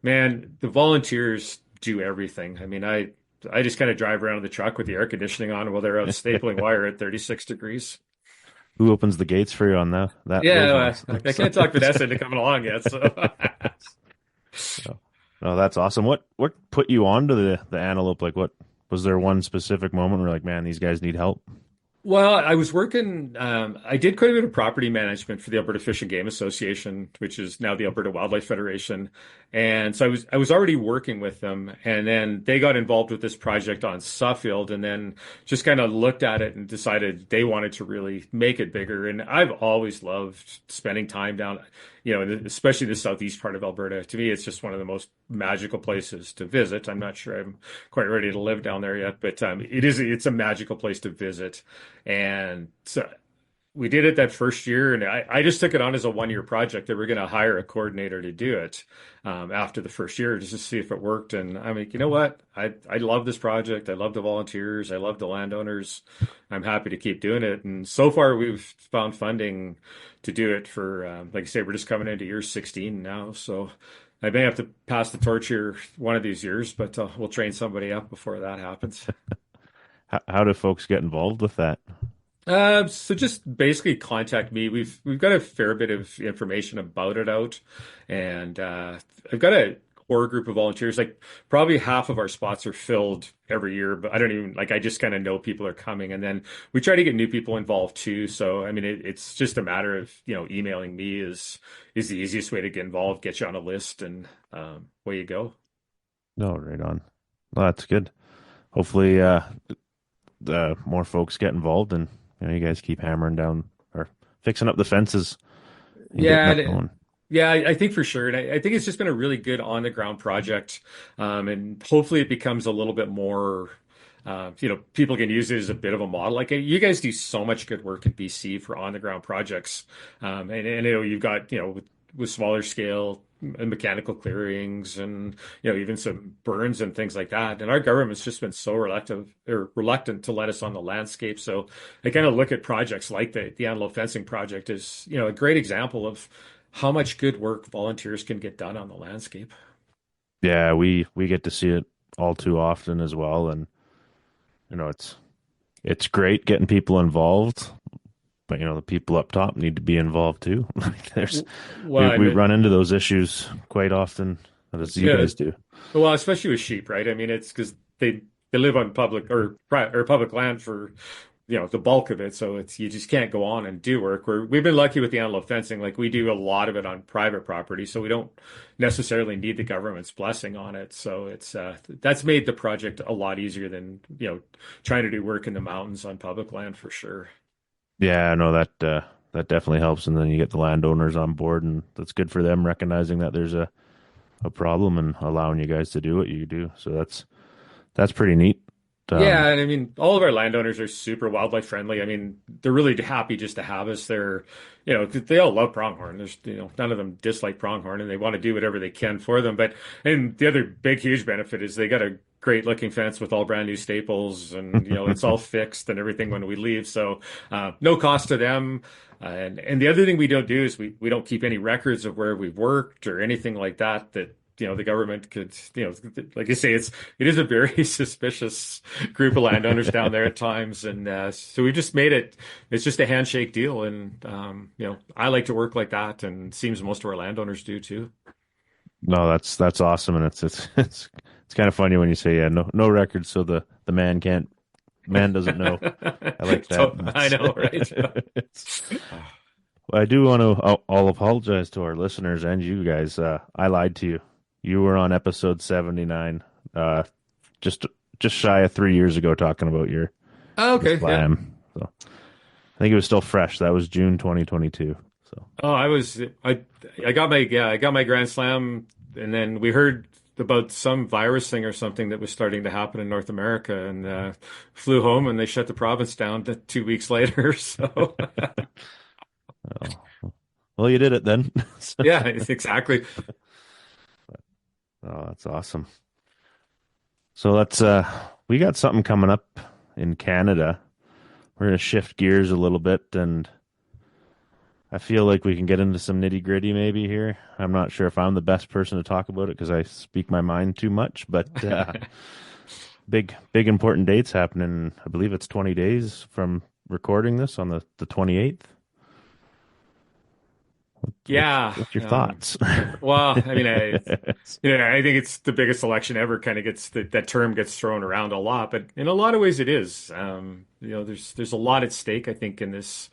man, the volunteers do everything. I mean, I just kind of drive around in the truck with the air conditioning on while they're out stapling wire at 36 degrees. Who opens the gates for you on those Yeah, ones? I can't talk Vanessa into coming along yet. So, So, oh, that's awesome. What put you onto the antelope? Like, what was there one specific moment where like, man, these guys need help? well, I was working. I did quite a bit of property management for the Alberta Fish and Game Association, which is now the Alberta Wildlife Federation, and so I was already working with them, and then they got involved with this project on Suffield, and then just kind of looked at it and decided they wanted to really make it bigger. And I've always loved spending time down, especially the southeast part of Alberta. To me, it's just one of the most magical places to visit. I'm not sure I'm quite ready to live down there yet, but it's a magical place to visit. And so we did it that first year, and I just took it on as a 1 year project. They were going to hire a coordinator to do it after the first year just to see if it worked. And I'm like, you know what? I love this project. I love the volunteers. I love the landowners. I'm happy to keep doing it. And so far, we've found funding to do it for, like I say, we're just coming into year 16 now. So I may have to pass the torch here one of these years, but we'll train somebody up before that happens. How do folks get involved with that? So just basically contact me. We've got a fair bit of information about it out, and I've got a core group of volunteers. Like probably half of our spots are filled every year, but I don't even like. I just kind of know people are coming, and then we try to get new people involved too. So I mean, it's just a matter of emailing me is the easiest way to get involved, get you on a list, and away you go. No, right on. Well, that's good. Hopefully, the more folks get involved, and you guys keep hammering down or fixing up the fences and getting Yeah, that going. yeah, I think for sure. And I think it's just been a really good on the ground project. And hopefully it becomes a little bit more, people can use it as a bit of a model. Like you guys do so much good work in BC for on the ground projects. And you've got, with smaller scale and mechanical clearings and, even some burns and things like that. And our government's just been so reluctant to let us on the landscape. So I kind of look at projects like the Antelope Fencing Project as, a great example of how much good work volunteers can get done on the landscape. Yeah, we get to see it all too often as well, and it's great getting people involved, but the people up top need to be involved too. Like there's Well, I we mean, run into those issues quite often, as you yeah, guys do. well, especially with sheep, right? I mean, it's because they live on public or public land for the bulk of it, so it's you just can't go on and do work. We've been lucky with the antelope fencing, like we do a lot of it on private property, so we don't necessarily need the government's blessing on it. So it's that's made the project a lot easier than trying to do work in the mountains on public land for sure. Yeah, I know that definitely helps, and then you get the landowners on board, and that's good for them recognizing that there's a problem and allowing you guys to do what you do. So that's pretty neat. Yeah, and I mean, all of our landowners are super wildlife friendly. I mean, they're really happy just to have us. They all love pronghorn. There's, none of them dislike pronghorn, and they want to do whatever they can for them. And the other big, huge benefit is they got a great looking fence with all brand new staples, and it's all fixed and everything when we leave. So, no cost to them. And the other thing we don't do is we don't keep any records of where we've worked or anything like that. The government could, like you say, it is a very suspicious group of landowners down there at times. And so we just made it's just a handshake deal. And, I like to work like that. And it seems most of our landowners do too. No, that's awesome, and it's kind of funny when you say no records, so the man doesn't know. I like that. So, I know, right? I do want to. I'll apologize to our listeners and you guys. I lied to you. You were on episode 79, just shy of 3 years ago, talking about your Oh, okay. Yeah. slam. So I think it was still fresh. That was June 2022. So Oh, I got my Grand Slam, and then we heard about some virus thing or something that was starting to happen in North America, and flew home, and they shut the province down 2 weeks later. So oh, well, you did it then. yeah, exactly. Oh, that's awesome. So we got something coming up in Canada. We're going to shift gears a little bit, and I feel like we can get into some nitty gritty maybe here. I'm not sure if I'm the best person to talk about it because I speak my mind too much, but big important dates happening. I believe it's 20 days from recording this on the 28th. Yeah. What's your thoughts? Well, I mean, I think it's the biggest election ever. Kind of gets that term gets thrown around a lot, but in a lot of ways it is. There's a lot at stake, I think, in this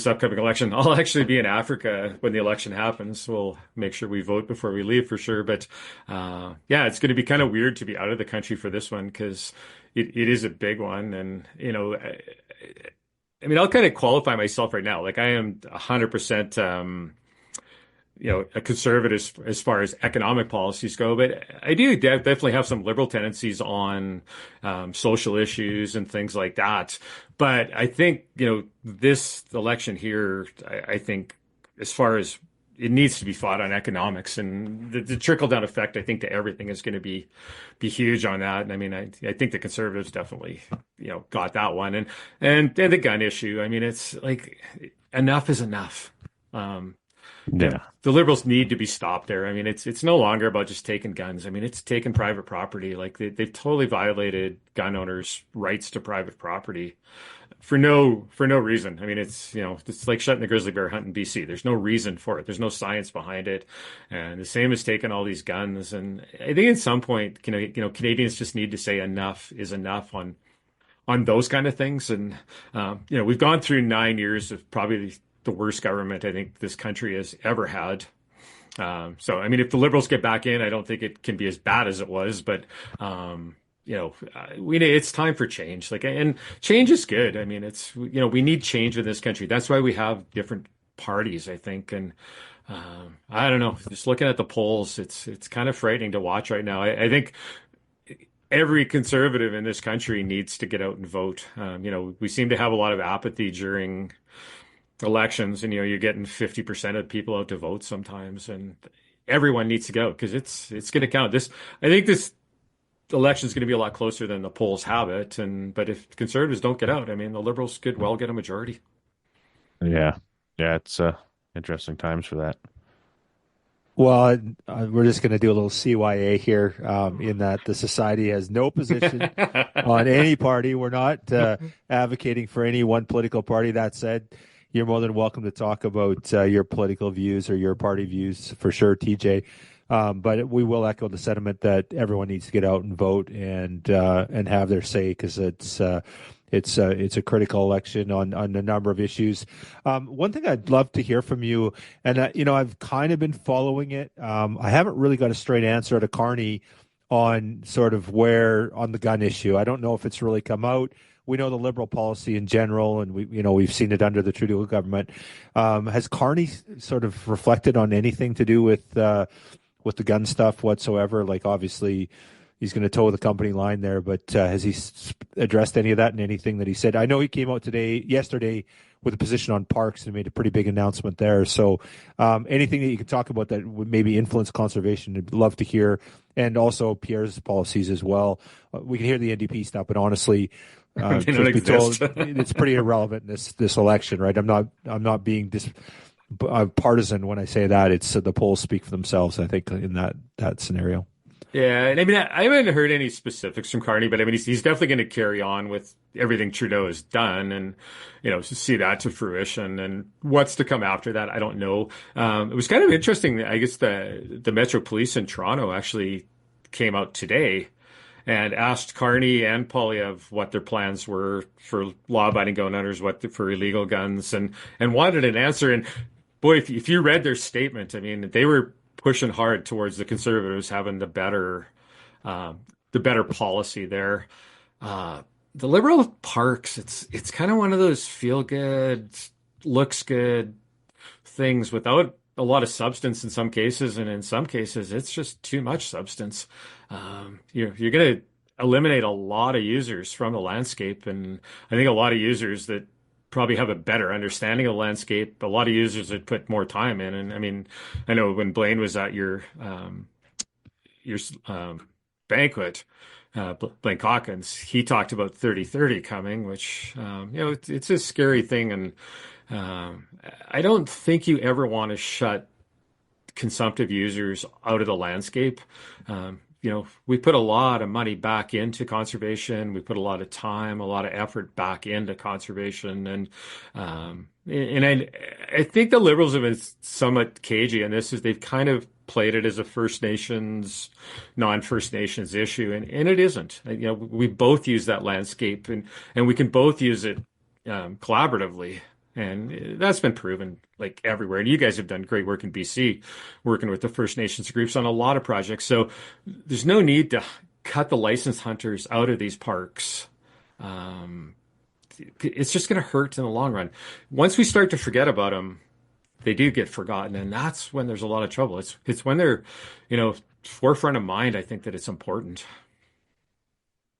upcoming election. I'll actually be in Africa when the election happens. We'll make sure we vote before we leave for sure. But yeah, it's going to be kind of weird to be out of the country for this one because it is a big one. And, I mean, I'll kind of qualify myself right now. Like I am 100%, a conservative as far as economic policies go, but I do definitely have some liberal tendencies on social issues and things like that. But I think, this election here, I think as far as it needs to be fought on economics and the trickle down effect, I think to everything is going to be huge on that. And I mean, I think the conservatives definitely, got that one and the gun issue. I mean, it's like enough is enough. Yeah. The liberals need to be stopped there. I mean, it's no longer about just taking guns. I mean, it's taking private property. Like they've totally violated gun owners' rights to private property for no reason. I mean, it's like shutting the grizzly bear hunt in BC. There's no reason for it. There's no science behind it. And the same as taking all these guns. And I think at some point, Canadians just need to say enough is enough on those kind of things. And we've gone through 9 years of probably the worst government I think this country has ever had. So, I mean, if the Liberals get back in, I don't think it can be as bad as it was, but, it's time for change. Like, and change is good. I mean, we need change in this country. That's why we have different parties, I think. And, I don't know, just looking at the polls, it's kind of frightening to watch right now. I think every conservative in this country needs to get out and vote. We seem to have a lot of apathy during elections, and you're getting 50% of people out to vote sometimes, and everyone needs to go because it's going to count. I think this election is going to be a lot closer than the polls have it, but if conservatives don't get out, I mean, the liberals could well get a majority. Yeah, it's interesting times for that. Well, we're just going to do a little CYA here, in that the society has no position on any party. We're not advocating for any one political party. That said, you're more than welcome to talk about your political views or your party views for sure, TJ. But we will echo the sentiment that everyone needs to get out and vote and have their say because it's a critical election on a number of issues. One thing I'd love to hear from you, and I've kind of been following it. I haven't really got a straight answer to Carney on sort of where on the gun issue. I don't know if it's really come out. We know the Liberal policy in general, and we've seen it under the Trudeau government. Has Carney sort of reflected on anything to do with the gun stuff whatsoever? Like, obviously, he's going to toe the company line there, but has he addressed any of that in anything that he said? I know he came out yesterday, with a position on parks and made a pretty big announcement there. So, anything that you could talk about that would maybe influence conservation, I'd love to hear, and also Pierre's policies as well. We can hear the NDP stuff, but honestly, truth be told, it's pretty irrelevant in this election, right? I'm not being partisan when I say that. It's the polls speak for themselves, I think, in that scenario. Yeah, and I mean, I haven't heard any specifics from Carney, but I mean, he's definitely going to carry on with everything Trudeau has done, and see that to fruition. And what's to come after that, I don't know. It was kind of interesting. I guess the Metro Police in Toronto actually came out today and asked Carney and Poilievre what their plans were for law-abiding gun owners, for illegal guns, and wanted an answer. And boy, if you read their statement, I mean, they were pushing hard towards the Conservatives having the better policy there. The Liberal parks, it's kind of one of those feel good, looks good things without a lot of substance in some cases, and in some cases it's just too much substance. You're going to eliminate a lot of users from the landscape, and I think a lot of users that probably have a better understanding of the landscape, a lot of users that put more time in. And I mean, I know when Blaine was at your banquet, Blake Hawkins, he talked about 30-30 coming, which, it's a scary thing. And I don't think you ever want to shut consumptive users out of the landscape. We put a lot of money back into conservation. We put a lot of time, a lot of effort back into conservation, and I think the Liberals have been somewhat cagey, and this is they've kind of played it as a First Nations, non-First Nations issue, and it isn't. We both use that landscape, and we can both use it collaboratively. And that's been proven like everywhere. And you guys have done great work in BC, working with the First Nations groups on a lot of projects. So there's no need to cut the licensed hunters out of these parks. It's just going to hurt in the long run. Once we start to forget about them, they do get forgotten. And that's when there's a lot of trouble. It's when they're, forefront of mind, I think that it's important.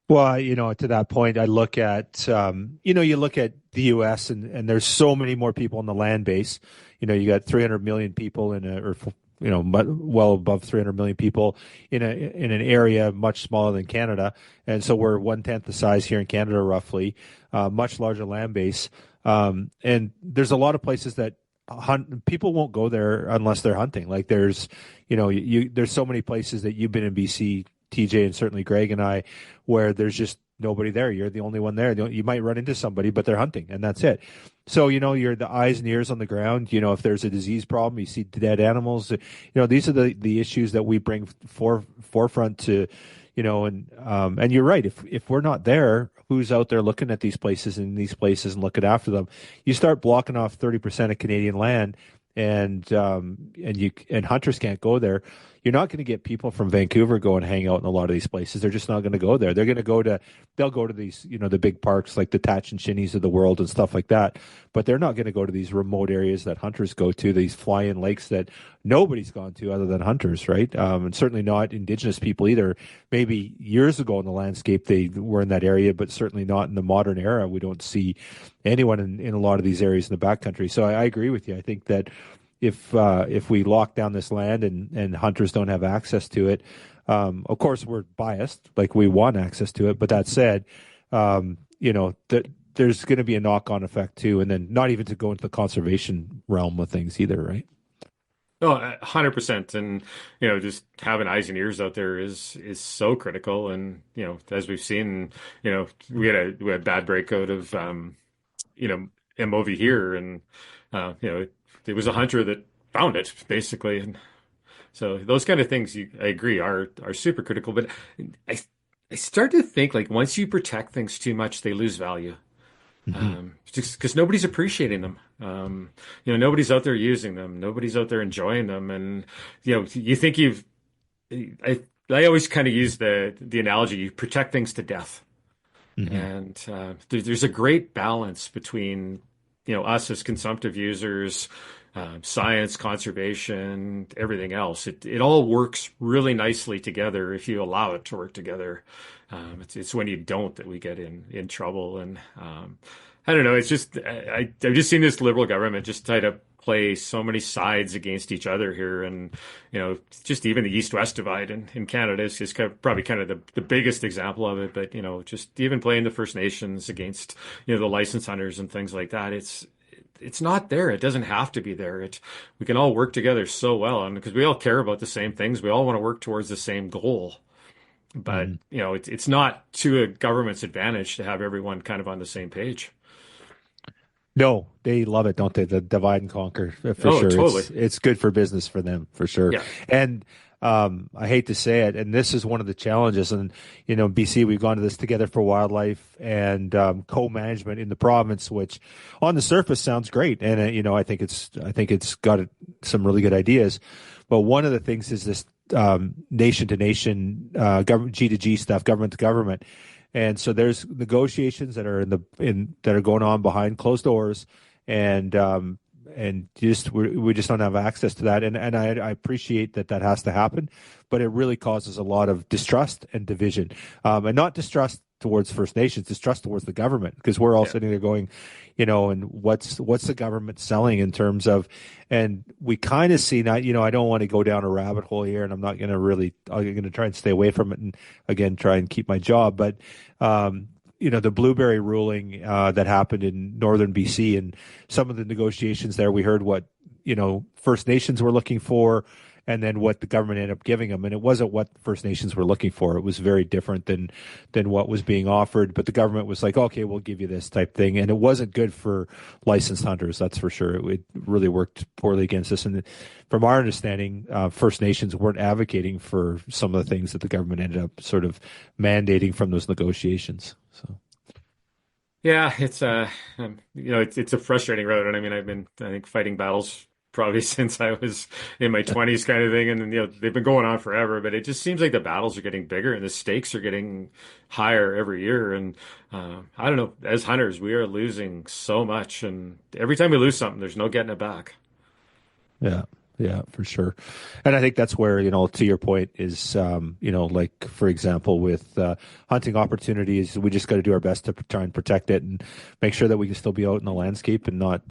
Well, to that point, I look at, you look at the U.S. and there's so many more people in the land base. You got 300 million people well above 300 million people in an area much smaller than Canada. And so we're 1/10 the size here in Canada, roughly, much larger land base. And there's a lot of places that people won't go there unless they're hunting. Like there's so many places that you've been in BC, TJ, and certainly Greg and I, where there's just nobody there. You're the only one there. You might run into somebody, but they're hunting, and that's it. So, you're the eyes and ears on the ground. If there's a disease problem, you see dead animals. These are the issues that we bring forefront to, and you're right. If we're not there, who's out there looking at these places and looking after them? You start blocking off 30% of Canadian land, and hunters can't go there. You're not going to get people from Vancouver go and hang out in a lot of these places. They're just not going to go there. They'll go to these, the big parks like the Tatch and Shinnies of the world and stuff like that. But they're not going to go to these remote areas that hunters go to, these fly-in lakes that nobody's gone to other than hunters, right? And certainly not Indigenous people either. Maybe years ago in the landscape they were in that area, but certainly not in the modern era. We don't see anyone in a lot of these areas in the backcountry. So I agree with you. I think that if we lock down this land and hunters don't have access to it, of course we're biased, like we want access to it. But that said, there's going to be a knock-on effect too, and then not even to go into the conservation realm of things either, right? No, 100%. And, just having eyes and ears out there is so critical. And, as we've seen, we had a bad breakout of, MOV here, and, it was a hunter that found it, basically. And so those kind of things, I agree, are super critical. But I start to think like once you protect things too much, they lose value. Just because nobody's appreciating them. Nobody's out there using them. Nobody's out there enjoying them. And, you think I always kind of use the analogy, you protect things to death. And there's a great balance between, us as consumptive users, science, conservation, everything else. It all works really nicely together if you allow it to work together. It's when you don't that we get in trouble. And I don't know. It's just I've just seen this Liberal government just try to play so many sides against each other here, and just even the East-West divide in Canada is just probably kind of the biggest example of it. But just even playing the First Nations against the licensed hunters and things like that, it's not there. It doesn't have to be there. We can all work together so well, and because we all care about the same things, we all want to work towards the same goal. But it's not to a government's advantage to have everyone kind of on the same page. No, they love it, don't they? The divide and conquer, for sure. Totally. It's good for business for them, for sure. Yeah. And I hate to say it, and this is one of the challenges. And BC, we've gone to this Together for Wildlife and co-management in the province, which on the surface sounds great, and I think it's got some really good ideas. But one of the things is this nation to nation, government G to G stuff, government to government. And so there's negotiations that are that are going on behind closed doors, and we just don't have access to that. And I appreciate that has to happen, but it really causes a lot of distrust and division, and not distrust towards First Nations is trust towards the government, because we're all Yeah. sitting there going, and what's the government selling in terms of, and we kind of see now, I don't want to go down a rabbit hole here, and I'm going to try and stay away from it, and again try and keep my job, but the blueberry ruling that happened in northern BC, and some of the negotiations there, we heard what First Nations were looking for, and then what the government ended up giving them. And it wasn't what First Nations were looking for. It was very different than what was being offered. But the government was like, okay, we'll give you this type thing. And it wasn't good for licensed hunters, that's for sure. It really worked poorly against us. And from our understanding, First Nations weren't advocating for some of the things that the government ended up sort of mandating from those negotiations. So. Yeah, it's it's a frustrating road, and I mean, I think, fighting battles probably since I was in my 20s, kind of thing, and they've been going on forever. But it just seems like the battles are getting bigger and the stakes are getting higher every year. And I don't know, as hunters, we are losing so much, and every time we lose something, there's no getting it back. Yeah. Yeah, for sure. And I think that's where, to your point is, like, for example, with hunting opportunities, we just got to do our best to try and protect it and make sure that we can still be out in the landscape and not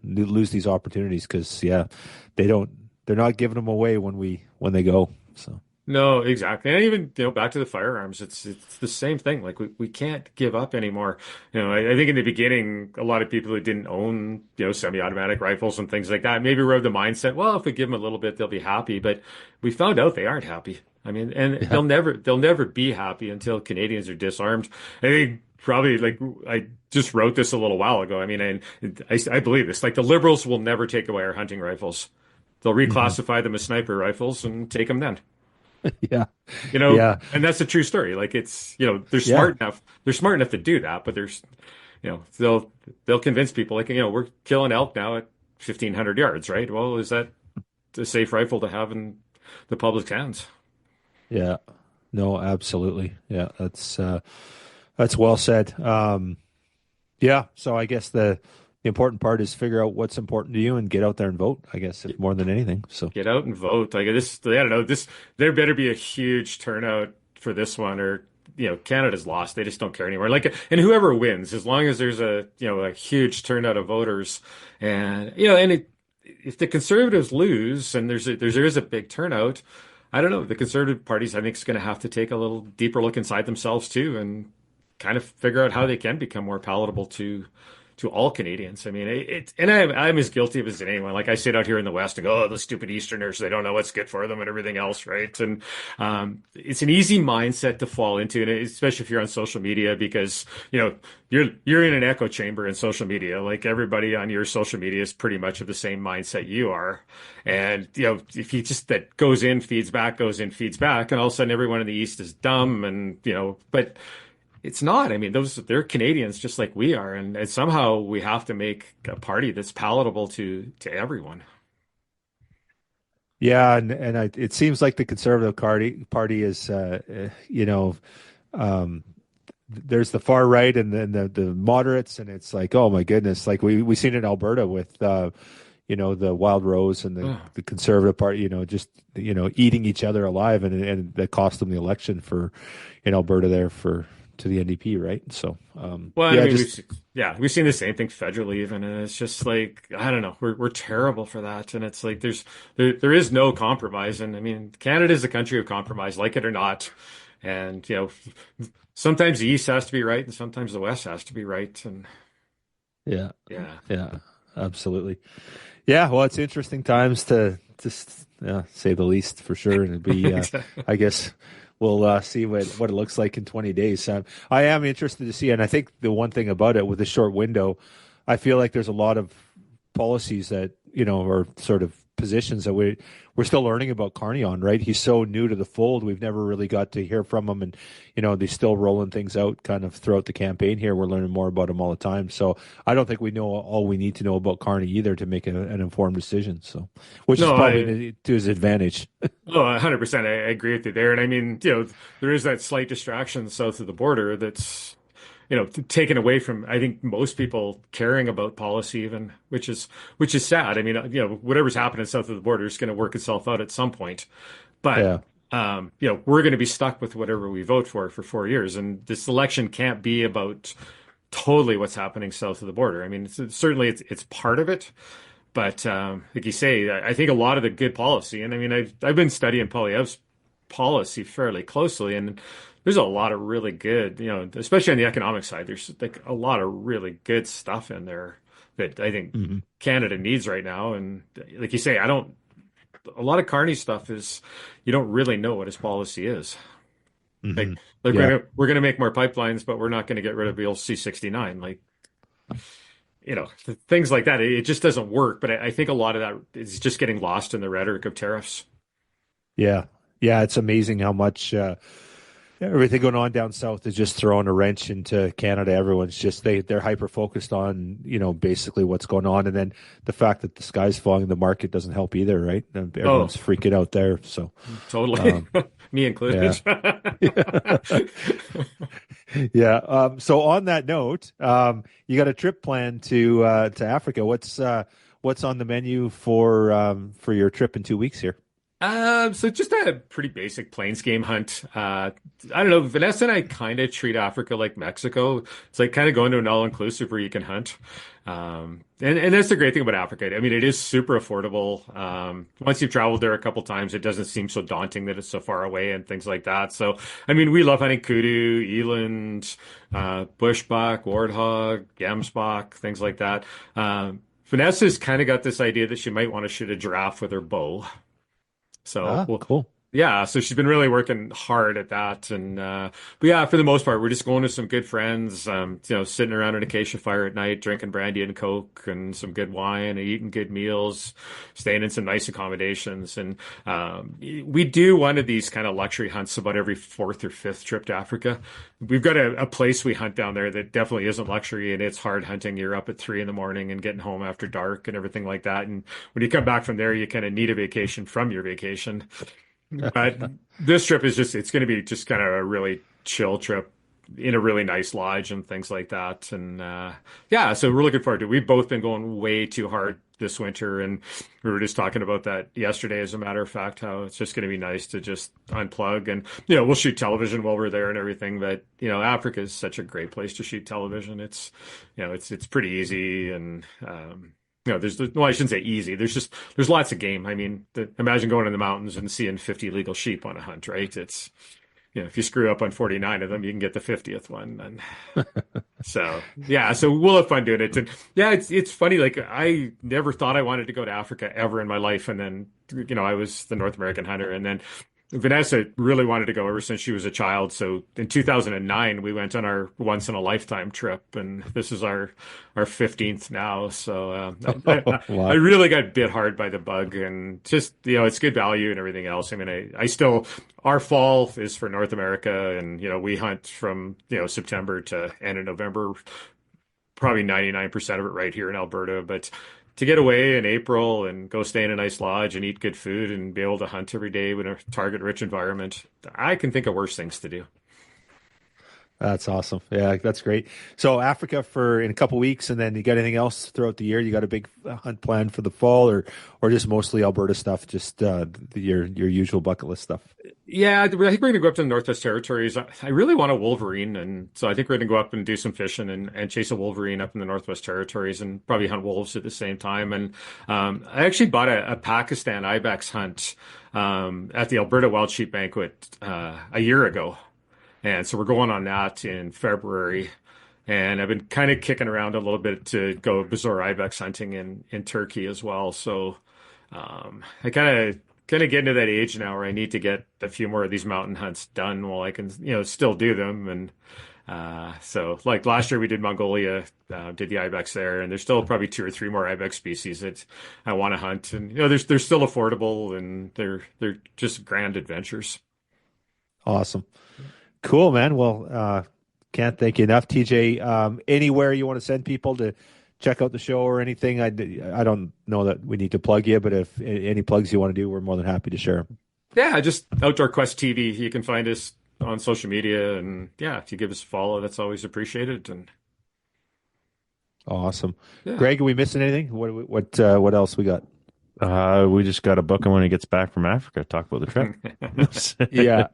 lose these opportunities, because, they're not giving them away when they go. So. No, exactly. And even, back to the firearms, it's the same thing. Like we can't give up anymore. I think in the beginning, a lot of people who didn't own, semi-automatic rifles and things like that, maybe were of the mindset, well, if we give them a little bit, they'll be happy. But we found out they aren't happy. I mean, and they'll never be happy until Canadians are disarmed. I think probably, like, I just wrote this a little while ago. I mean, I believe this, like, the Liberals will never take away our hunting rifles. They'll reclassify them as sniper rifles and take them then. Yeah. And that's a true story. Like, it's, they're smart enough to do that, but there's, they'll convince people, like, we're killing elk now at 1,500 yards, right? Well, is that a safe rifle to have in the public's hands? Yeah. No, absolutely. Yeah. That's well said. Yeah. So I guess the important part is figure out what's important to you and get out there and vote, I guess, if more than anything. So get out and vote. Like, this, I don't know, there better be a huge turnout for this one, or Canada's lost. They just don't care anymore. Like, and whoever wins, as long as there's a huge turnout of voters, and if the Conservatives lose and there is a big turnout, I don't know, the Conservative parties, I think, is going to have to take a little deeper look inside themselves too, and kind of figure out how they can become more palatable to all Canadians. I mean, I'm as guilty of it as anyone. Like, I sit out here in the West and go, oh, the stupid Easterners, they don't know what's good for them and everything else, right? And it's an easy mindset to fall into, and especially if you're on social media, because you're in an echo chamber in social media. Like, everybody on your social media is pretty much of the same mindset you are, and if you just, that goes in, feeds back, and all of a sudden everyone in the East is dumb, and but it's not. I mean, they're Canadians just like we are, and somehow we have to make a party that's palatable to everyone. Yeah, and it seems like the Conservative party is, there's the far right and then the moderates, and it's like, oh my goodness, like we seen in Alberta with the Wild Rose and the Conservative Party, just eating each other alive, and that cost them the election in Alberta there to the NDP, right? So, well, I mean, we've seen the same thing federally even, and it's just like, I don't know, we're terrible for that, and it's like there is no compromise, and I mean, Canada is a country of compromise, like it or not, and sometimes the East has to be right, and sometimes the West has to be right, and yeah, absolutely, yeah. Well, it's interesting times to say the least, for sure, and it'd be, I guess. We'll see what it looks like in 20 days. I am interested to see, and I think the one thing about it with the short window, I feel like there's a lot of policies that are sort of positions that we're still learning about Carney on, right? He's so new to the fold. We've never really got to hear from him, and they're still rolling things out kind of throughout the campaign here. We're learning more about him all the time. So I don't think we know all we need to know about Carney either to make an informed decision. So, which is probably to his advantage. Oh, 100%. I agree with you there. And I mean, there is that slight distraction south of the border that's taken away from, I think, most people caring about policy even, which is sad. I mean, whatever's happening south of the border is going to work itself out at some point. But we're going to be stuck with whatever we vote for 4 years. And this election can't be about totally what's happening south of the border. I mean, certainly it's part of it, but like you say, I think a lot of the good policy, and I mean, I've been studying Poilievre's policy fairly closely, and there's a lot of really good, especially on the economic side, there's like a lot of really good stuff in there that I think Hmm. Canada needs right now. And like you say, a lot of Carney's stuff is you don't really know what his policy is. Hmm. Like Yeah. we're gonna make more pipelines, but we're not gonna get rid of the old C-69. Like, things like that. It just doesn't work. But I think a lot of that is just getting lost in the rhetoric of tariffs. Yeah. Yeah. It's amazing how much everything going on down south is just throwing a wrench into Canada. Everyone's just they're hyper focused on basically what's going on, and then the fact that the sky's falling, the market doesn't help either, right? And Oh, everyone's freaking out there. So totally. um, Me yeah. included. Yeah. So on that note, you got a trip planned to Africa. What's on the menu for your trip in 2 weeks here? So just a pretty basic plains game hunt. I don't know. Vanessa and I kind of treat Africa like Mexico. It's like kind of going to an all-inclusive where you can hunt. And that's the great thing about Africa. I mean, it is super affordable. Once you've traveled there a couple times, it doesn't seem so daunting that it's so far away and things like that. So, I mean, we love hunting kudu, eland, bushbuck, warthog, gemsbok, things like that. Vanessa's kind of got this idea that she might want to shoot a giraffe with her bow. So, Ah, well, cool. yeah, so she's been really working hard at that. And but yeah, for the most part, we're just going to some good friends, sitting around an acacia fire at night, drinking brandy and coke and some good wine and eating good meals, staying in some nice accommodations. And we do one of these kind of luxury hunts about every fourth or fifth trip to Africa. We've got a place we hunt down there that definitely isn't luxury, and it's hard hunting. You're up at 3 in the morning and getting home after dark and everything like that. And when you come back from there, you kind of need a vacation from your vacation. But this trip is it's going to be just kind of a really chill trip in a really nice lodge and things like that. And yeah, so we're looking forward to it. We've both been going way too hard this winter. And we were just talking about that yesterday, as a matter of fact, how it's just going to be nice to just unplug. And, we'll shoot television while we're there and everything. But, Africa is such a great place to shoot television. It's pretty easy. And, well, I shouldn't say easy. There's lots of game. I mean, imagine going in the mountains and seeing 50 legal sheep on a hunt, right? It's, if you screw up on 49 of them, you can get the 50th one. And so, yeah, so we'll have fun doing it. And yeah, it's funny. Like, I never thought I wanted to go to Africa ever in my life. And then, I was the North American hunter. And then Vanessa really wanted to go ever since she was a child. So in 2009, we went on our once in a lifetime trip, and this is our 15th now. So I Wow. really got bit hard by the bug, and just it's good value and everything else. I mean, I still our fall is for North America, and we hunt from September to end of November, probably 99% of it right here in Alberta, but to get away in April and go stay in a nice lodge and eat good food and be able to hunt every day in a target rich environment, I can think of worse things to do. That's awesome. Yeah, that's great. So Africa for in a couple weeks, and then you got anything else throughout the year? You got a big hunt plan for the fall, or just mostly Alberta stuff, just your usual bucket list stuff? Yeah, I think we're going to go up to the Northwest Territories. I really want a wolverine, and so I think we're going to go up and do some fishing and chase a wolverine up in the Northwest Territories and probably hunt wolves at the same time. And I actually bought a Pakistan ibex hunt at the Alberta Wild Sheep Banquet a year ago. And so we're going on that in February. And I've been kind of kicking around a little bit to go Bezoar ibex hunting in Turkey as well. So I kind of get into that age now where I need to get a few more of these mountain hunts done while I can, still do them. And so like last year we did Mongolia, did the ibex there, and there's still probably two or three more ibex species that I want to hunt. And they're still affordable, and they're just grand adventures. Awesome. Cool, man. Well, can't thank you enough, TJ. Anywhere you want to send people to check out the show or anything? I don't know that we need to plug you, but if any plugs you want to do, we're more than happy to share them. Yeah, just Outdoor Quest TV. You can find us on social media, and yeah, if you give us a follow, that's always appreciated. And Awesome. yeah. Greg, are we missing anything? What else we got? We just got to book him when he gets back from Africa. Talk about the trip. Yeah.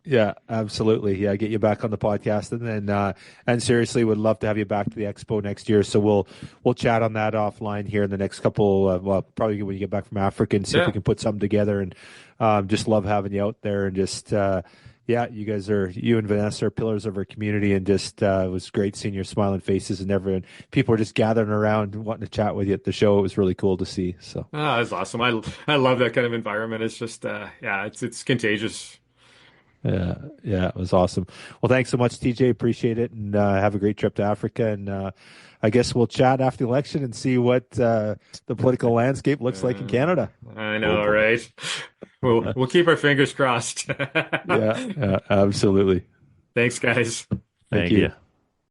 Yeah, absolutely. Yeah, get you back on the podcast, and then and seriously, would love to have you back to the expo next year. So we'll chat on that offline here in the next couple. Well, probably when you get back from Africa, and see if we can put something together. And just love having you out there, and just yeah, you and Vanessa are pillars of our community, and just it was great seeing your smiling faces, and everyone, people were just gathering around wanting to chat with you at the show. It was really cool to see. So That's awesome. I love that kind of environment. It's just yeah, it's contagious. yeah, yeah, it was awesome. Well, thanks so much, TJ. Appreciate it, and have a great trip to Africa. And I guess we'll chat after the election and see what the political landscape looks like in Canada. I know, right? We'll keep our fingers crossed. Yeah, absolutely. Thanks, guys. Thank Thank you. you.